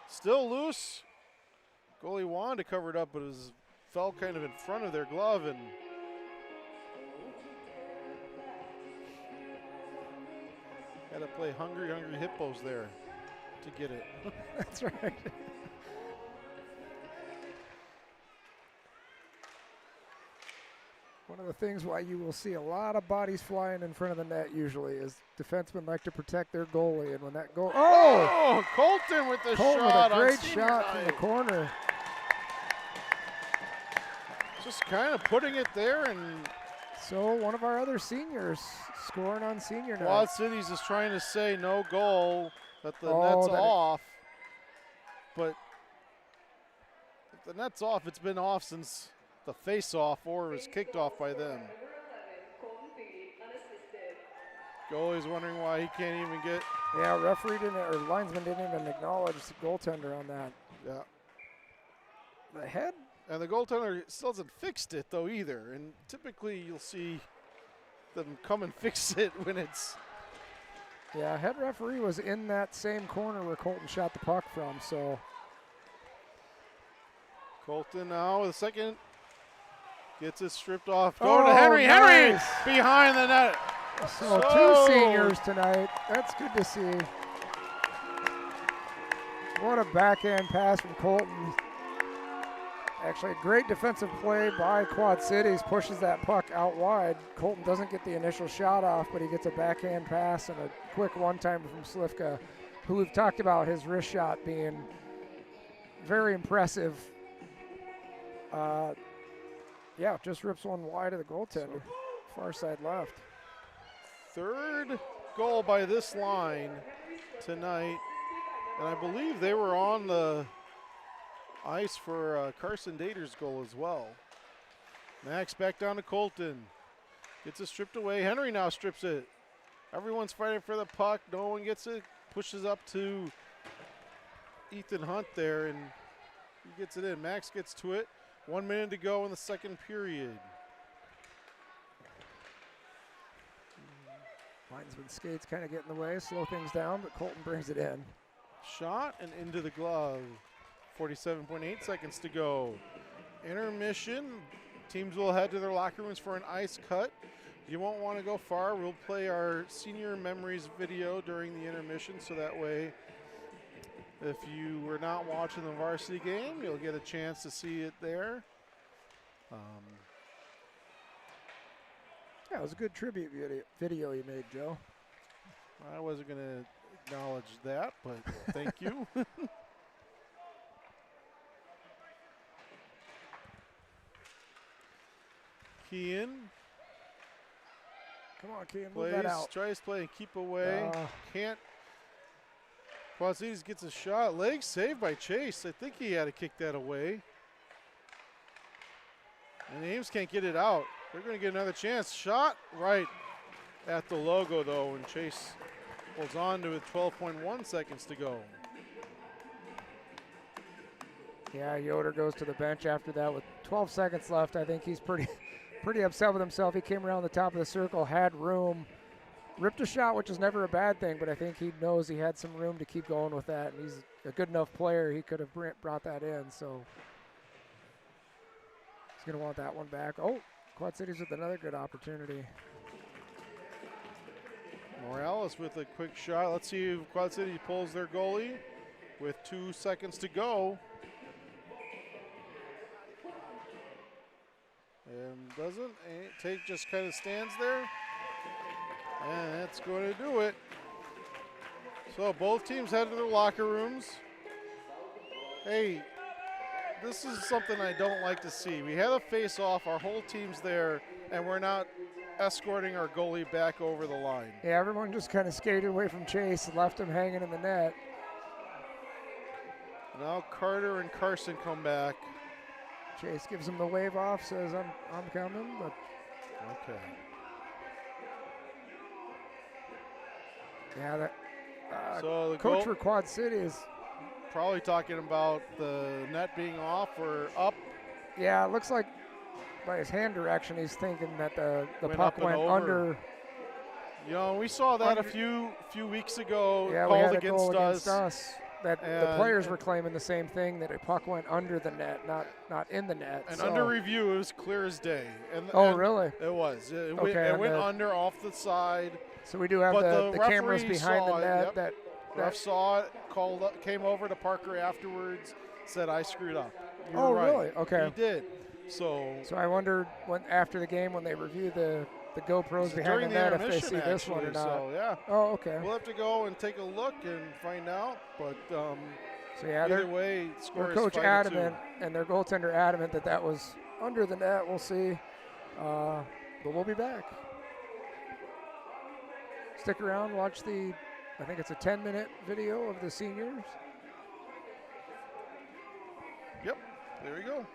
Still loose. Goalie wanted to cover it up, but it fell kind of in front of their glove, and had to play hungry hippos there to get it. That's right. One of the things why you will see a lot of bodies flying in front of the net usually is defensemen like to protect their goalie, and when that goal, Oh, Colton with the Colton shot with a on great senior shot from the night. corner. Just kind of putting it there, and So one of our other seniors scoring on senior night. Quad Cities is trying to say no goal, that the Oh, net's that it- off. But if the net's off, it's been off since the face-off or was kicked off by them. Goalie's wondering why he can't even get. Yeah, referee didn't, or linesman didn't even acknowledge the goaltender on that. Yeah. The head, And the goaltender still hasn't fixed it, though, either. And typically you'll see them come and fix it when it's. yeah, head referee was in that same corner where Colton shot the puck from, so. Colton now with a second. Gets it stripped off. Going to Oh, Henry. Henry nice. behind the net. So So- 2 seniors tonight. That's good to see. What a backhand pass from Colton. Actually, a great defensive play by Quad Cities. Pushes that puck out wide. Colton doesn't get the initial shot off, but he gets a backhand pass and a quick one-timer from Slifka, who we've talked about his wrist shot being very impressive. Yeah, just rips one wide of the goaltender. Far side left. Third goal by this line tonight. And I believe they were on the ice for Carson Dater's goal as well. Max back down to Colton. Gets it stripped away. Henry now strips it. Everyone's fighting for the puck. No one gets it. Pushes up to Ethan Hunt there, and he gets it in. Max gets to it. 1 minute to go in the second period. Linesman skates kind of get in the way, slow things down, but Colton brings it in. Shot and into the glove. 47.8 seconds to go. Intermission. Teams will head to their locker rooms for an ice cut. You won't want to go far. We'll play our senior memories video during the intermission, so that way if you were not watching the varsity game, you'll get a chance to see it there. Yeah, it was a good tribute video you made, Joe. I wasn't going to acknowledge that, but thank you. Kean Come on, Kean, move that plays, out. tries to play and keep away. Can't. Quad Cities gets a shot. Leg saved by Chase. I think he had to kick that away. And Ames can't get it out. They're going to get another chance. Shot right at the logo, though, and Chase holds on to it. 12.1 seconds to go. Yeah, Yoder goes to the bench after that with 12 seconds left. I think he's pretty upset with himself. He came around the top of the circle, had room, ripped a shot, which is never a bad thing, but I think he knows he had some room to keep going with that, and he's a good enough player. He could have brought that in, so he's going to want that one back. Oh, Quad Cities with another good opportunity. Morales with a quick shot. Let's see if Quad City pulls their goalie with 2 seconds to go. And doesn't. Take just kind of stands there. And that's going to do it. So both teams head to their locker rooms. Hey, this is something I don't like to see. We had a face-off, our whole team's there, and we're not escorting our goalie back over the line. Yeah, everyone just kind of skated away from Chase and left him hanging in the net. Now Carter and Carson come back. Chase gives him the wave off, says I'm coming, but Okay. yeah, that So the coach goal, for Quad City is, probably talking about the net being off or up. yeah, it looks like by his hand direction he's thinking that the Went puck up and went over. under. You know, we saw that Under- a few weeks ago. Yeah, we called had a against goal us. against us. That the And- players were claiming the same thing, that a puck went under the net, not in the net. And so. under review, it was clear as day. Oh, and really? It was. It Okay, went and under off the side. So we do have But the the cameras referee behind saw the it, net. yep. That Ref saw it, called up, came over to Parker afterwards, said, "I screwed up." You were Oh, right. really? Okay. He did. So So I wondered when after the game when they review the GoPros behind during the the net if they intermission, see this one or actually, not. so yeah. Oh, okay. We'll have to go and take a look and find out. But So yeah, either their way, score their is coach 5-2. adamant and their goaltender adamant that was under the net. We'll see, but we'll be back. Stick around, watch I think it's a 10-minute video of the seniors. Yep, there we go.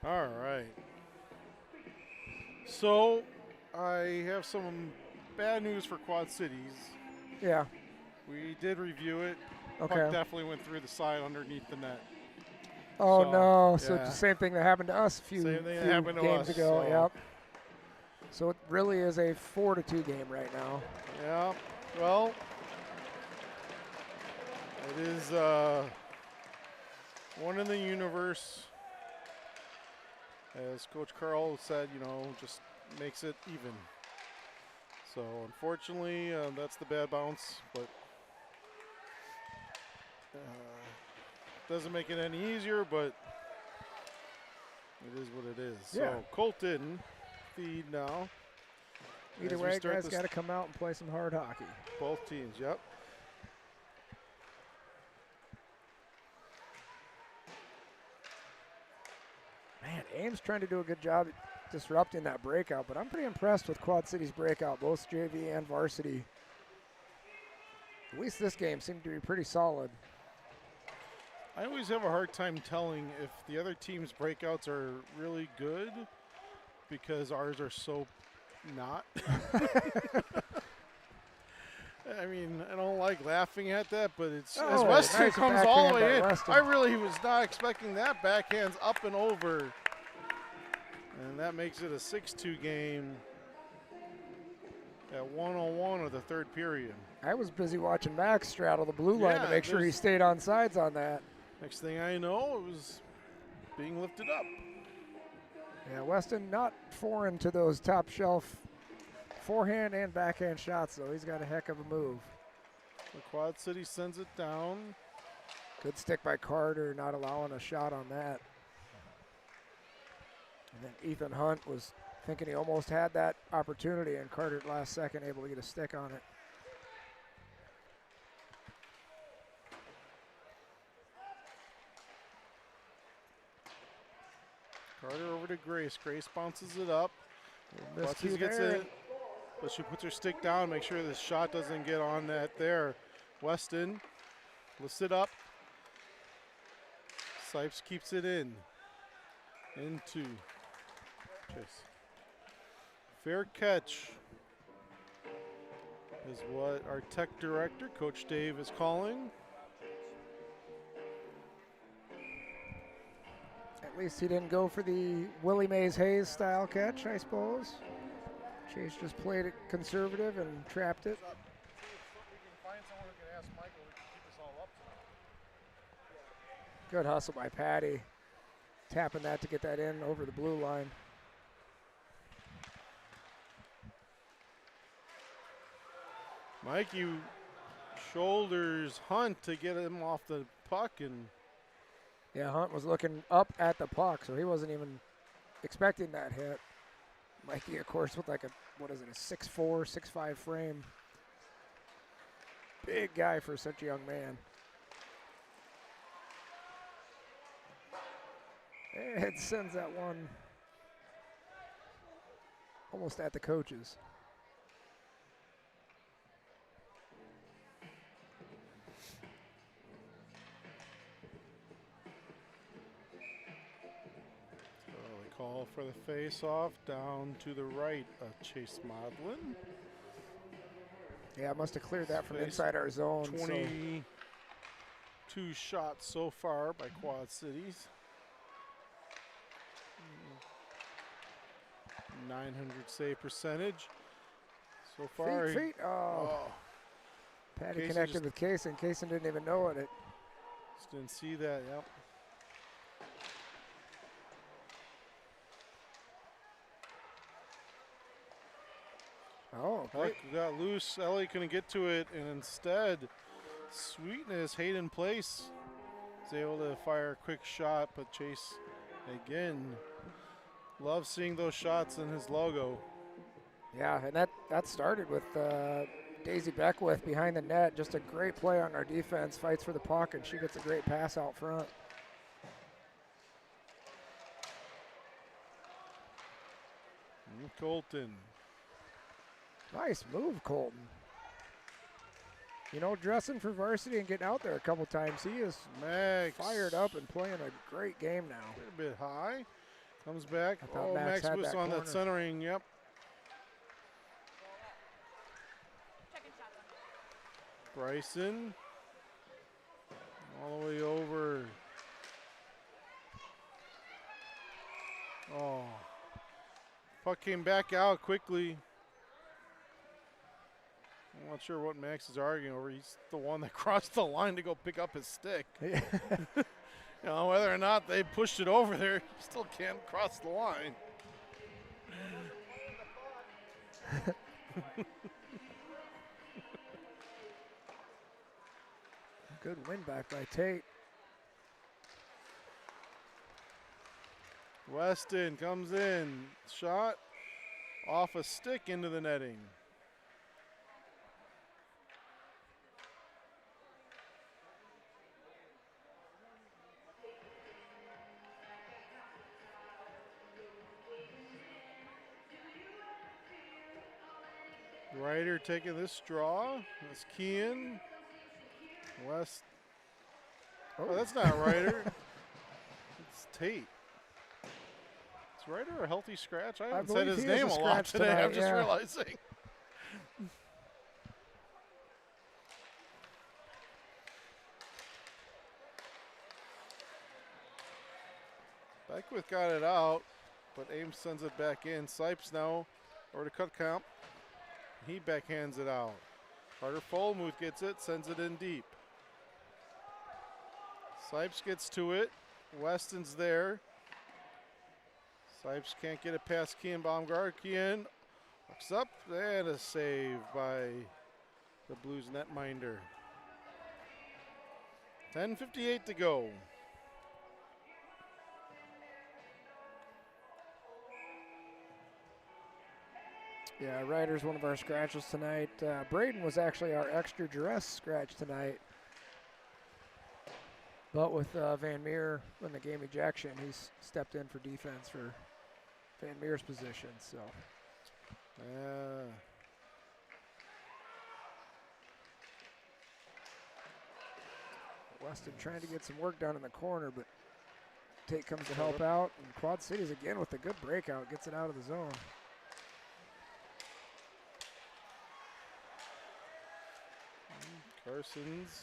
All right. So I have some bad news for Quad Cities. Yeah. We did review it. Okay. Puck definitely went through the side underneath the net. Oh So, no! So it's yeah. the same thing that happened to us a few, Same thing that few happened to games us, ago. so- Yep. So it really is a 4-2 game right now. Yeah. Well, it is one in the universe. As Coach Carl said, just makes it even. So unfortunately, that's the bad bounce, but doesn't make it any easier, but it is what it is. Yeah. So Colton, feed now. Either As we way, start guys this- got to come out and play some hard hockey. Both teams, yep. Man, Ames trying to do a good job at disrupting that breakout, but I'm pretty impressed with Quad City's breakout, both JV and varsity. At least this game seemed to be pretty solid. I always have a hard time telling if the other team's breakouts are really good because ours are so not. I mean, I don't like laughing at that, but it's as Oh, Weston nice comes all the backhand way by in. Weston. I really was not expecting that backhands up and over. And that makes it a 6-2 game at 1:01 of the third period. I was busy watching Max straddle the blue line to Yeah, make sure he there's- stayed on sides on that. Next thing I know, it was being lifted up. Yeah, Weston not foreign to those top shelf forehand and backhand shots, though. He's got a heck of a move. The Quad City sends it down. Good stick by Carter, not allowing a shot on that. And then Ethan Hunt was thinking he almost had that opportunity, and Carter at last second able to get a stick on it. Carter over to Grace. Grace bounces it up. Miscue Butzes gets there. it, but she puts her stick down, make sure this shot doesn't get on that there. Weston lifts it up. Sipes keeps it in. Into Chase. Fair catch is what our tech director, Coach Dave, is calling. At least he didn't go for the Willie Mays Hayes style catch, I suppose. Chase just played it conservative and trapped it. Good hustle by Patty. Tapping that to get that in over the blue line. Mikey shoulders Hunt to get him off the puck, and Yeah, Hunt was looking up at the puck, so he wasn't even expecting that hit. Mikey, of course, with like a 6'4", 6'5" frame. Big guy for such a young man. It sends that one almost at the coaches. so they call for the face-off down to the right of Chase Modlin. Yeah, must have cleared that from Space, inside our zone. So 22 shots so far by Quad Cities. 900 save percentage. So far, feet. Oh, Patty Kaysen connected just- with Kaysen. Kaysen didn't even know it. just didn't see that. Yep. Oh, great. Puck got loose. Ellie couldn't get to it, and instead, Sweetness, Hayden Place, is able to fire a quick shot, but Chase again. Love seeing those shots in his logo. Yeah, and that started with Daisy Beckwith behind the net. Just a great play on our defense. Fights for the puck, and she gets a great pass out front. And Colton. Nice move, Colton. You know, dressing for varsity and getting out there a couple times, he is Max. fired up and playing a great game now. A bit high. Comes back. I thought Oh, Max Max had Wiss that on that corner. centering. Yep. Bryson. All the way over. Oh. Puck came back out quickly. I'm not sure what Max is arguing over. He's the one that crossed the line to go pick up his stick. You know, whether or not they pushed it over there, you still can't cross the line. Good win back by Tate. Weston comes in. Shot off a stick into the netting. Ryder taking this draw. That's Kean. West. Oh, that's not Ryder. It's Tate. Is Ryder a healthy scratch? I haven't said believe his he is name a a lot scratch today. tonight, I'm just yeah. realizing. Beckwith got it out, but Ames sends it back in. Sipes now over to Cutcamp. He backhands it out. Carter Fulmuth gets it, sends it in deep. Sipes gets to it. Weston's there. Sipes can't get it past Kean Baumgart. Kean looks up and a save by the Blues netminder. 10:58 to go. Yeah, Ryder's one of our scratches tonight. Braden was actually our extra duress scratch tonight. But with Van Meer in the game ejection, he's stepped in for defense for Van Meer's position. So Weston trying to get some work done in the corner, but Tate comes to help out. And Quad Cities again with a good breakout, gets it out of the zone. Carsons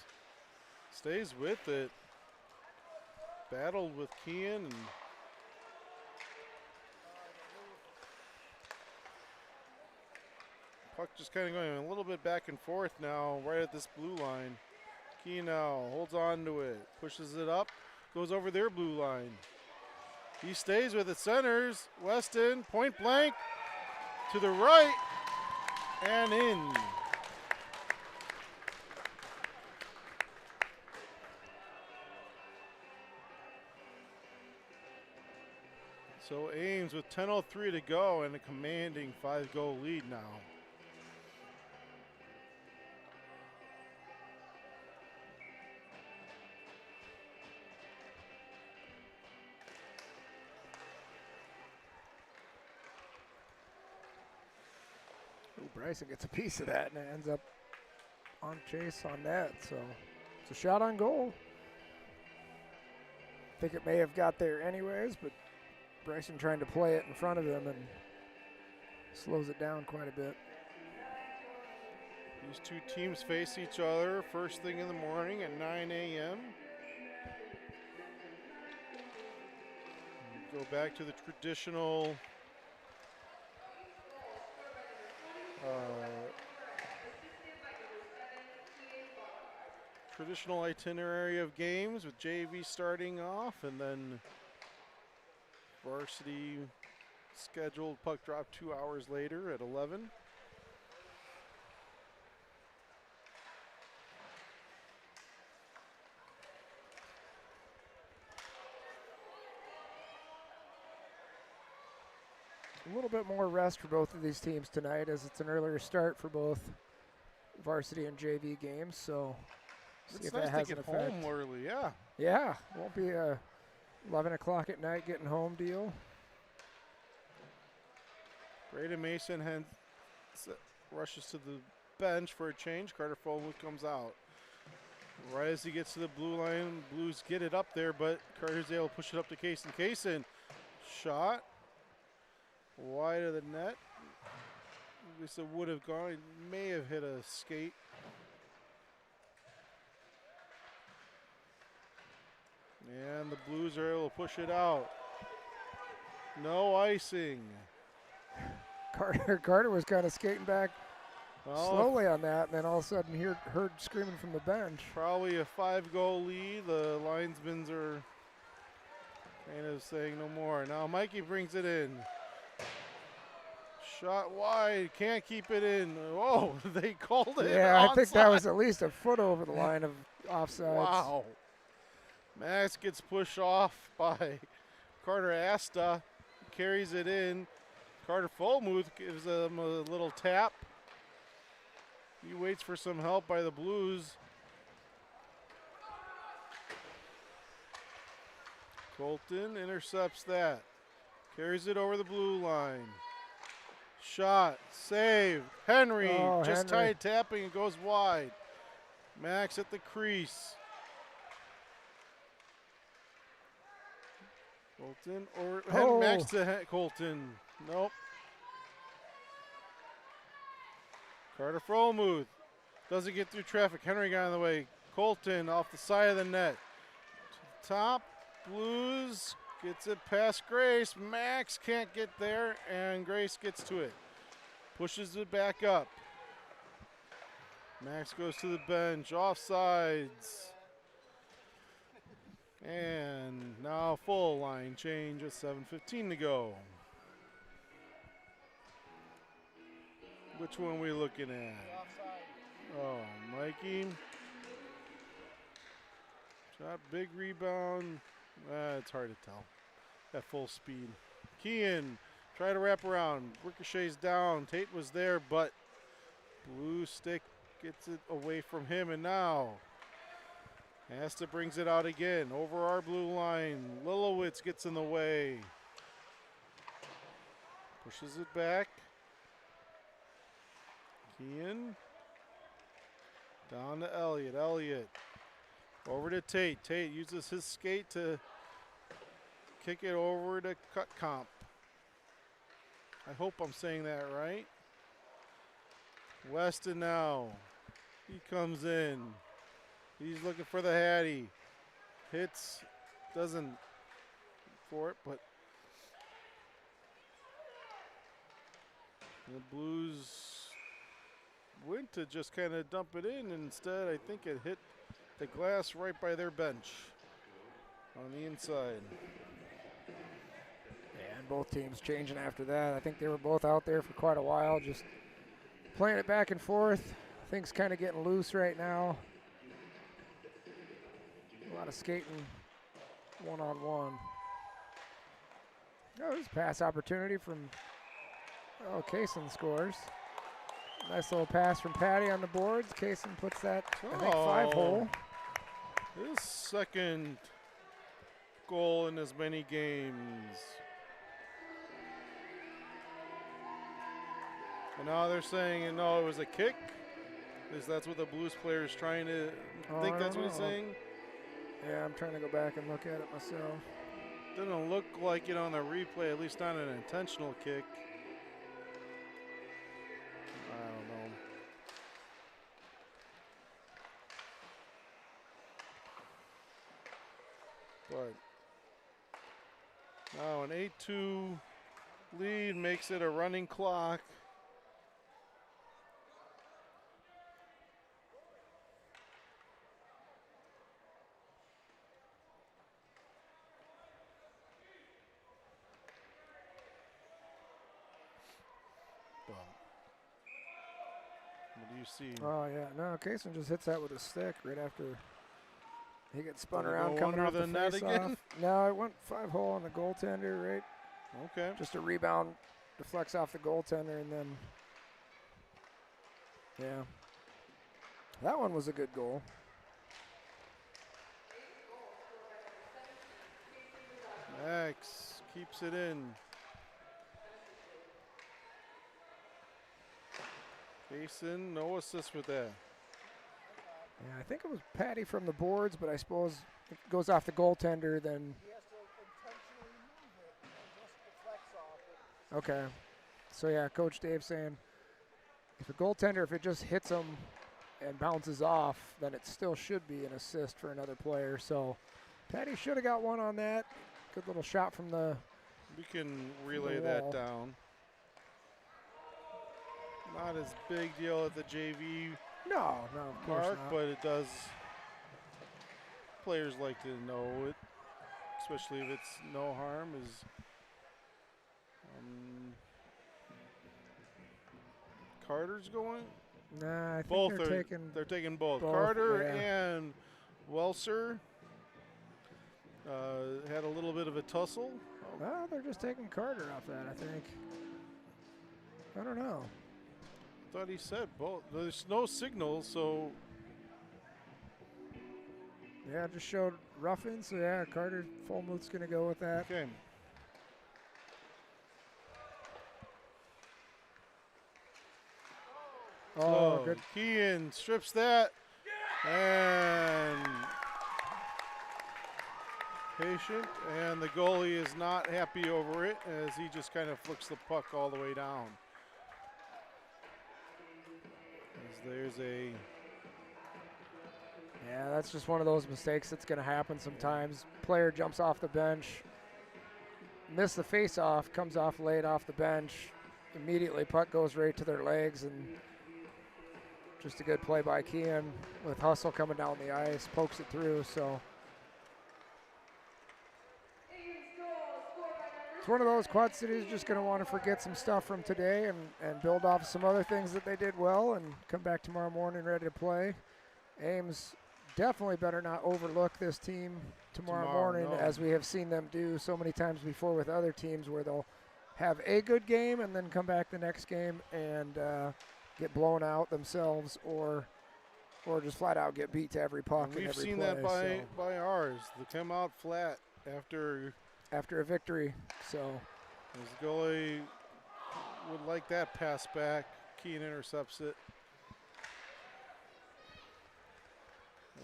stays with it. Battled with Kean and puck just kind of going a little bit back and forth now, right at this blue line. Kean now holds on to it, pushes it up, goes over their blue line. He stays with it, centers. Weston, point blank to the right and in. So Ames with 10:03 to go and a commanding 5-goal lead now. Ooh, Bryson gets a piece of that and it ends up on Chase on net. So it's a shot on goal. I think it may have got there anyways, but Bryson trying to play it in front of him and slows it down quite a bit. These two teams face each other first thing in the morning at 9 a.m. Go back to the traditional itinerary of games with JV starting off and then varsity scheduled puck drop 2 hours later at 11. A little bit more rest for both of these teams tonight as it's an earlier start for both varsity and JV games. So see It's if nice that has to an get effect. home early, yeah. Yeah, won't be a 11 o'clock at night getting home deal. Braden Mason rushes to the bench for a change. Carter Fulmuth comes out. Right as he gets to the blue line, Blues get it up there, but Carter's able to push it up to Kaysen. Kaysen Shot. Wide of the net. At least it would have gone. It may have hit a skate. And the Blues are able to push it out. No icing. Carter was kind of skating back Well, slowly on that, and then all of a sudden heard screaming from the bench. probably a 5-goal lead. The linesmen are kind of saying no more. Now Mikey brings it in. Shot wide, can't keep it in. Oh, they called it. Yeah, I think that onside. was at least a foot over the line of offsides. Wow. Max gets pushed off by Carter Asta. Carries it in. Carter Fulmuth gives him a little tap. He waits for some help by the Blues. Colton intercepts that. Carries it over the blue line. Shot, save. Henry Oh, just Henry. tight tapping and goes wide. Max at the crease. Colton or Oh. Max to Colton. Nope. Carter Fromuth doesn't get through traffic. Henry got in the way. Colton off the side of the net. To the top. Blues gets it past Grace. Max can't get there, and Grace gets to it. Pushes it back up. Max goes to the bench. Offsides. And now full line change at 7:15 to go. Which one are we looking at? Oh, Mikey. Shot, big rebound. It's hard to tell at full speed. Kean, try to wrap around. Ricochets down. Tate was there, but blue stick gets it away from him, and now Asta brings it out again over our blue line. Lilowitz gets in the way. Pushes it back. Kean. Down to Elliott. Elliott. Over to Tate. Tate uses his skate to kick it over to Cutcomp. I hope I'm saying that right. Weston now. He comes in. He's looking for the Hattie. Hits. Doesn't for it, but the Blues went to just kind of dump it in. Instead, I think it hit the glass right by their bench on the inside. Yeah, and both teams changing after that. I think they were both out there for quite a while, just playing it back and forth. Things kind of getting loose right now. A lot of skating one-on-one. Oh, there's a pass opportunity from, Kaysen scores. Nice little pass from Patty on the boards. Kaysen puts that, I think, 5-hole. His second goal in as many games. And now they're saying, no, it was a kick. Is that's what the Blues player is trying to think I that's don't what he's know. saying? Yeah, I'm trying to go back and look at it myself. Doesn't look like it on the replay, at least not an intentional kick. I don't know. But now an 8-2 lead makes it a running clock. What do you see? Oh, yeah. No, Kaysen just hits that with a stick right after he gets spun Did it around go coming under off the the net face-off. again? No, it went 5-hole on the goaltender, right? Okay. Just a rebound, deflects off the goaltender, and then, yeah. That one was a good goal. Max keeps it in. Kaysen, no assist with that. Yeah, I think it was Patty from the boards, but I suppose if it goes off the goaltender, then Okay. So, yeah, Coach Dave saying if a goaltender, if it just hits him and bounces off, then it still should be an assist for another player. So, Patty should have got one on that. Good little shot from the We can relay that wall. down. Not as big deal at the JV No, of course mark, not. but it does. Players like to know it, especially if it's no harm. Is Carter's going? Nah, I think Both they're are. taking. They're taking both. both, Carter yeah. and Welser had a little bit of a tussle. Well, they're just taking Carter off that, I think. I don't know. Thought he said both. There's no signal, so Yeah, it just showed roughing. So, yeah, Carter Fulmuth's going to go with that. okay. Oh, So good. Kean strips that, and patient, and the goalie is not happy over it as he just kind of flicks the puck all the way down. As there's a Yeah, that's just one of those mistakes that's going to happen sometimes. Player jumps off the bench, miss the face-off, comes off late off the bench. Immediately, puck goes right to their legs, and just a good play by Kean with hustle coming down the ice, pokes it through. So it's one of those Quad Cities just going to want to forget some stuff from today and build off some other things that they did well and come back tomorrow morning ready to play. Ames definitely better not overlook this team tomorrow morning, no. as we have seen them do so many times before with other teams, where they'll have a good game and then come back the next game and get blown out themselves, or just flat out get beat to every puck. We've and every seen play, that so by ours. They come out flat after after a victory. So his goalie would like that pass back. Kean intercepts it.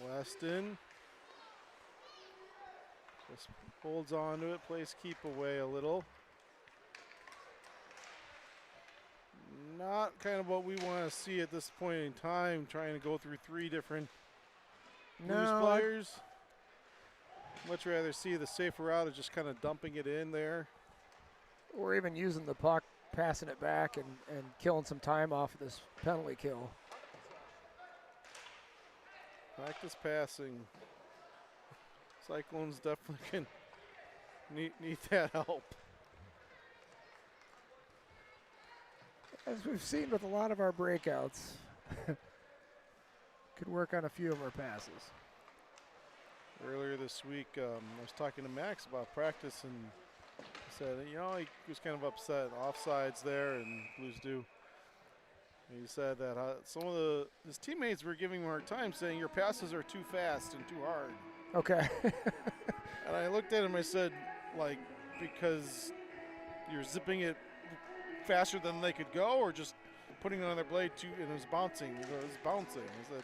Weston just holds on to it, plays keep away a little. Not kind of what we want to see at this point in time, trying to go through three different Blues players. Much rather see the safer route of just kind of dumping it in there. or even using the puck, passing it back, and killing some time off of this penalty kill. Practice passing. Cyclones definitely can need that help. As we've seen with a lot of our breakouts, could work on a few of our passes. Earlier this week, I was talking to Max about practice, and he said, you know, he was kind of upset. Offsides there, and Blues do. And he said that some of his teammates were giving him a hard time, saying your passes are too fast and too hard. Okay. And I looked at him, I said, like, because you're zipping it faster than they could go, or just putting it on their blade too, and it was bouncing. It was bouncing. I said,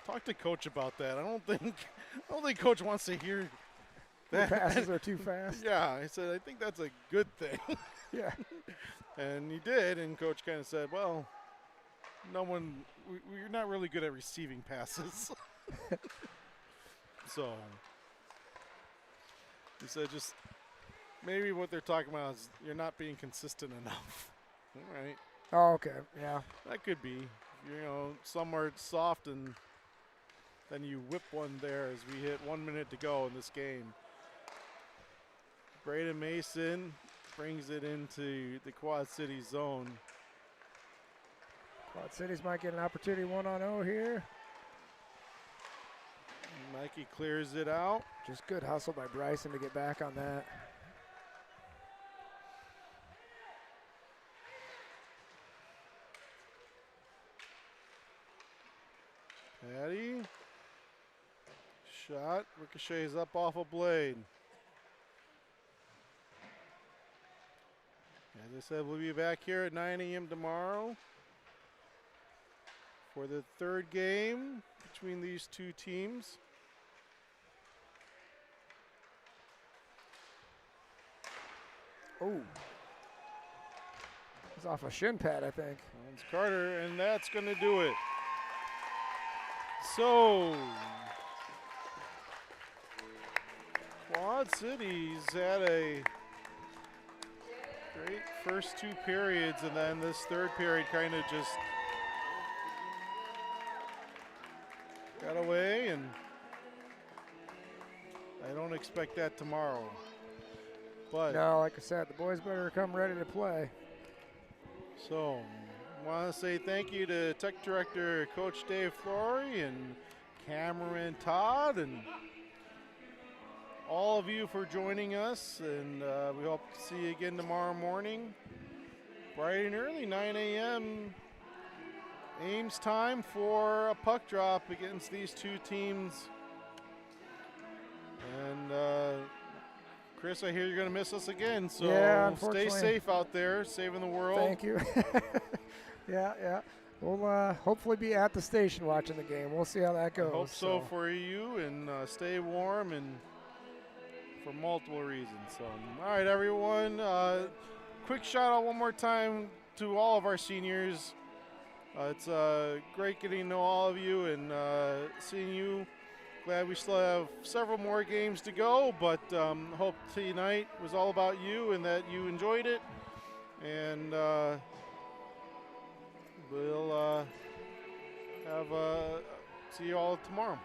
talk to coach about that. I don't think coach wants to hear The that. passes are too fast. Yeah, I said, I think that's a good thing. Yeah. And he did, and coach kind of said, well, we're not really good at receiving passes. So he said, just maybe what they're talking about is you're not being consistent enough. All right. Oh, okay. Yeah. That could be. You know, somewhere it's soft, and then you whip one there as we hit 1 minute to go in this game. Braden Mason brings it into the Quad City zone. Quad Cities might get an opportunity 1-on-0 here. Mikey clears it out. Just good hustle by Bryson to get back on that. Patty. Shot. Ricochets up off a blade. As I said, we'll be back here at 9 a.m. tomorrow for the third game between these two teams. Oh, It's off a shin pad, I think. It's Carter, and that's going to do it. So, Quad Cities had a great first 2 periods, and then this third period kind of just got away, and I don't expect that tomorrow. But No, like I said, the boys better come ready to play. so, I want to say thank you to Tech Director Coach Dave Flory and cameraman Todd and all of you for joining us. And we hope to see you again tomorrow morning, bright and early, 9 a.m. Ames time for a puck drop against these 2 teams. And Chris, I hear you're going to miss us again, so Yeah, stay unfortunately. safe out there, saving the world. Thank you. Yeah. We'll hopefully be at the station watching the game. We'll see how that goes. I hope so for you, and stay warm and for multiple reasons. So, all right, everyone. Quick shout out one more time to all of our seniors. It's great getting to know all of you and seeing you. Glad we still have several more games to go, but hope tonight was all about you and that you enjoyed it. And we'll see you all tomorrow.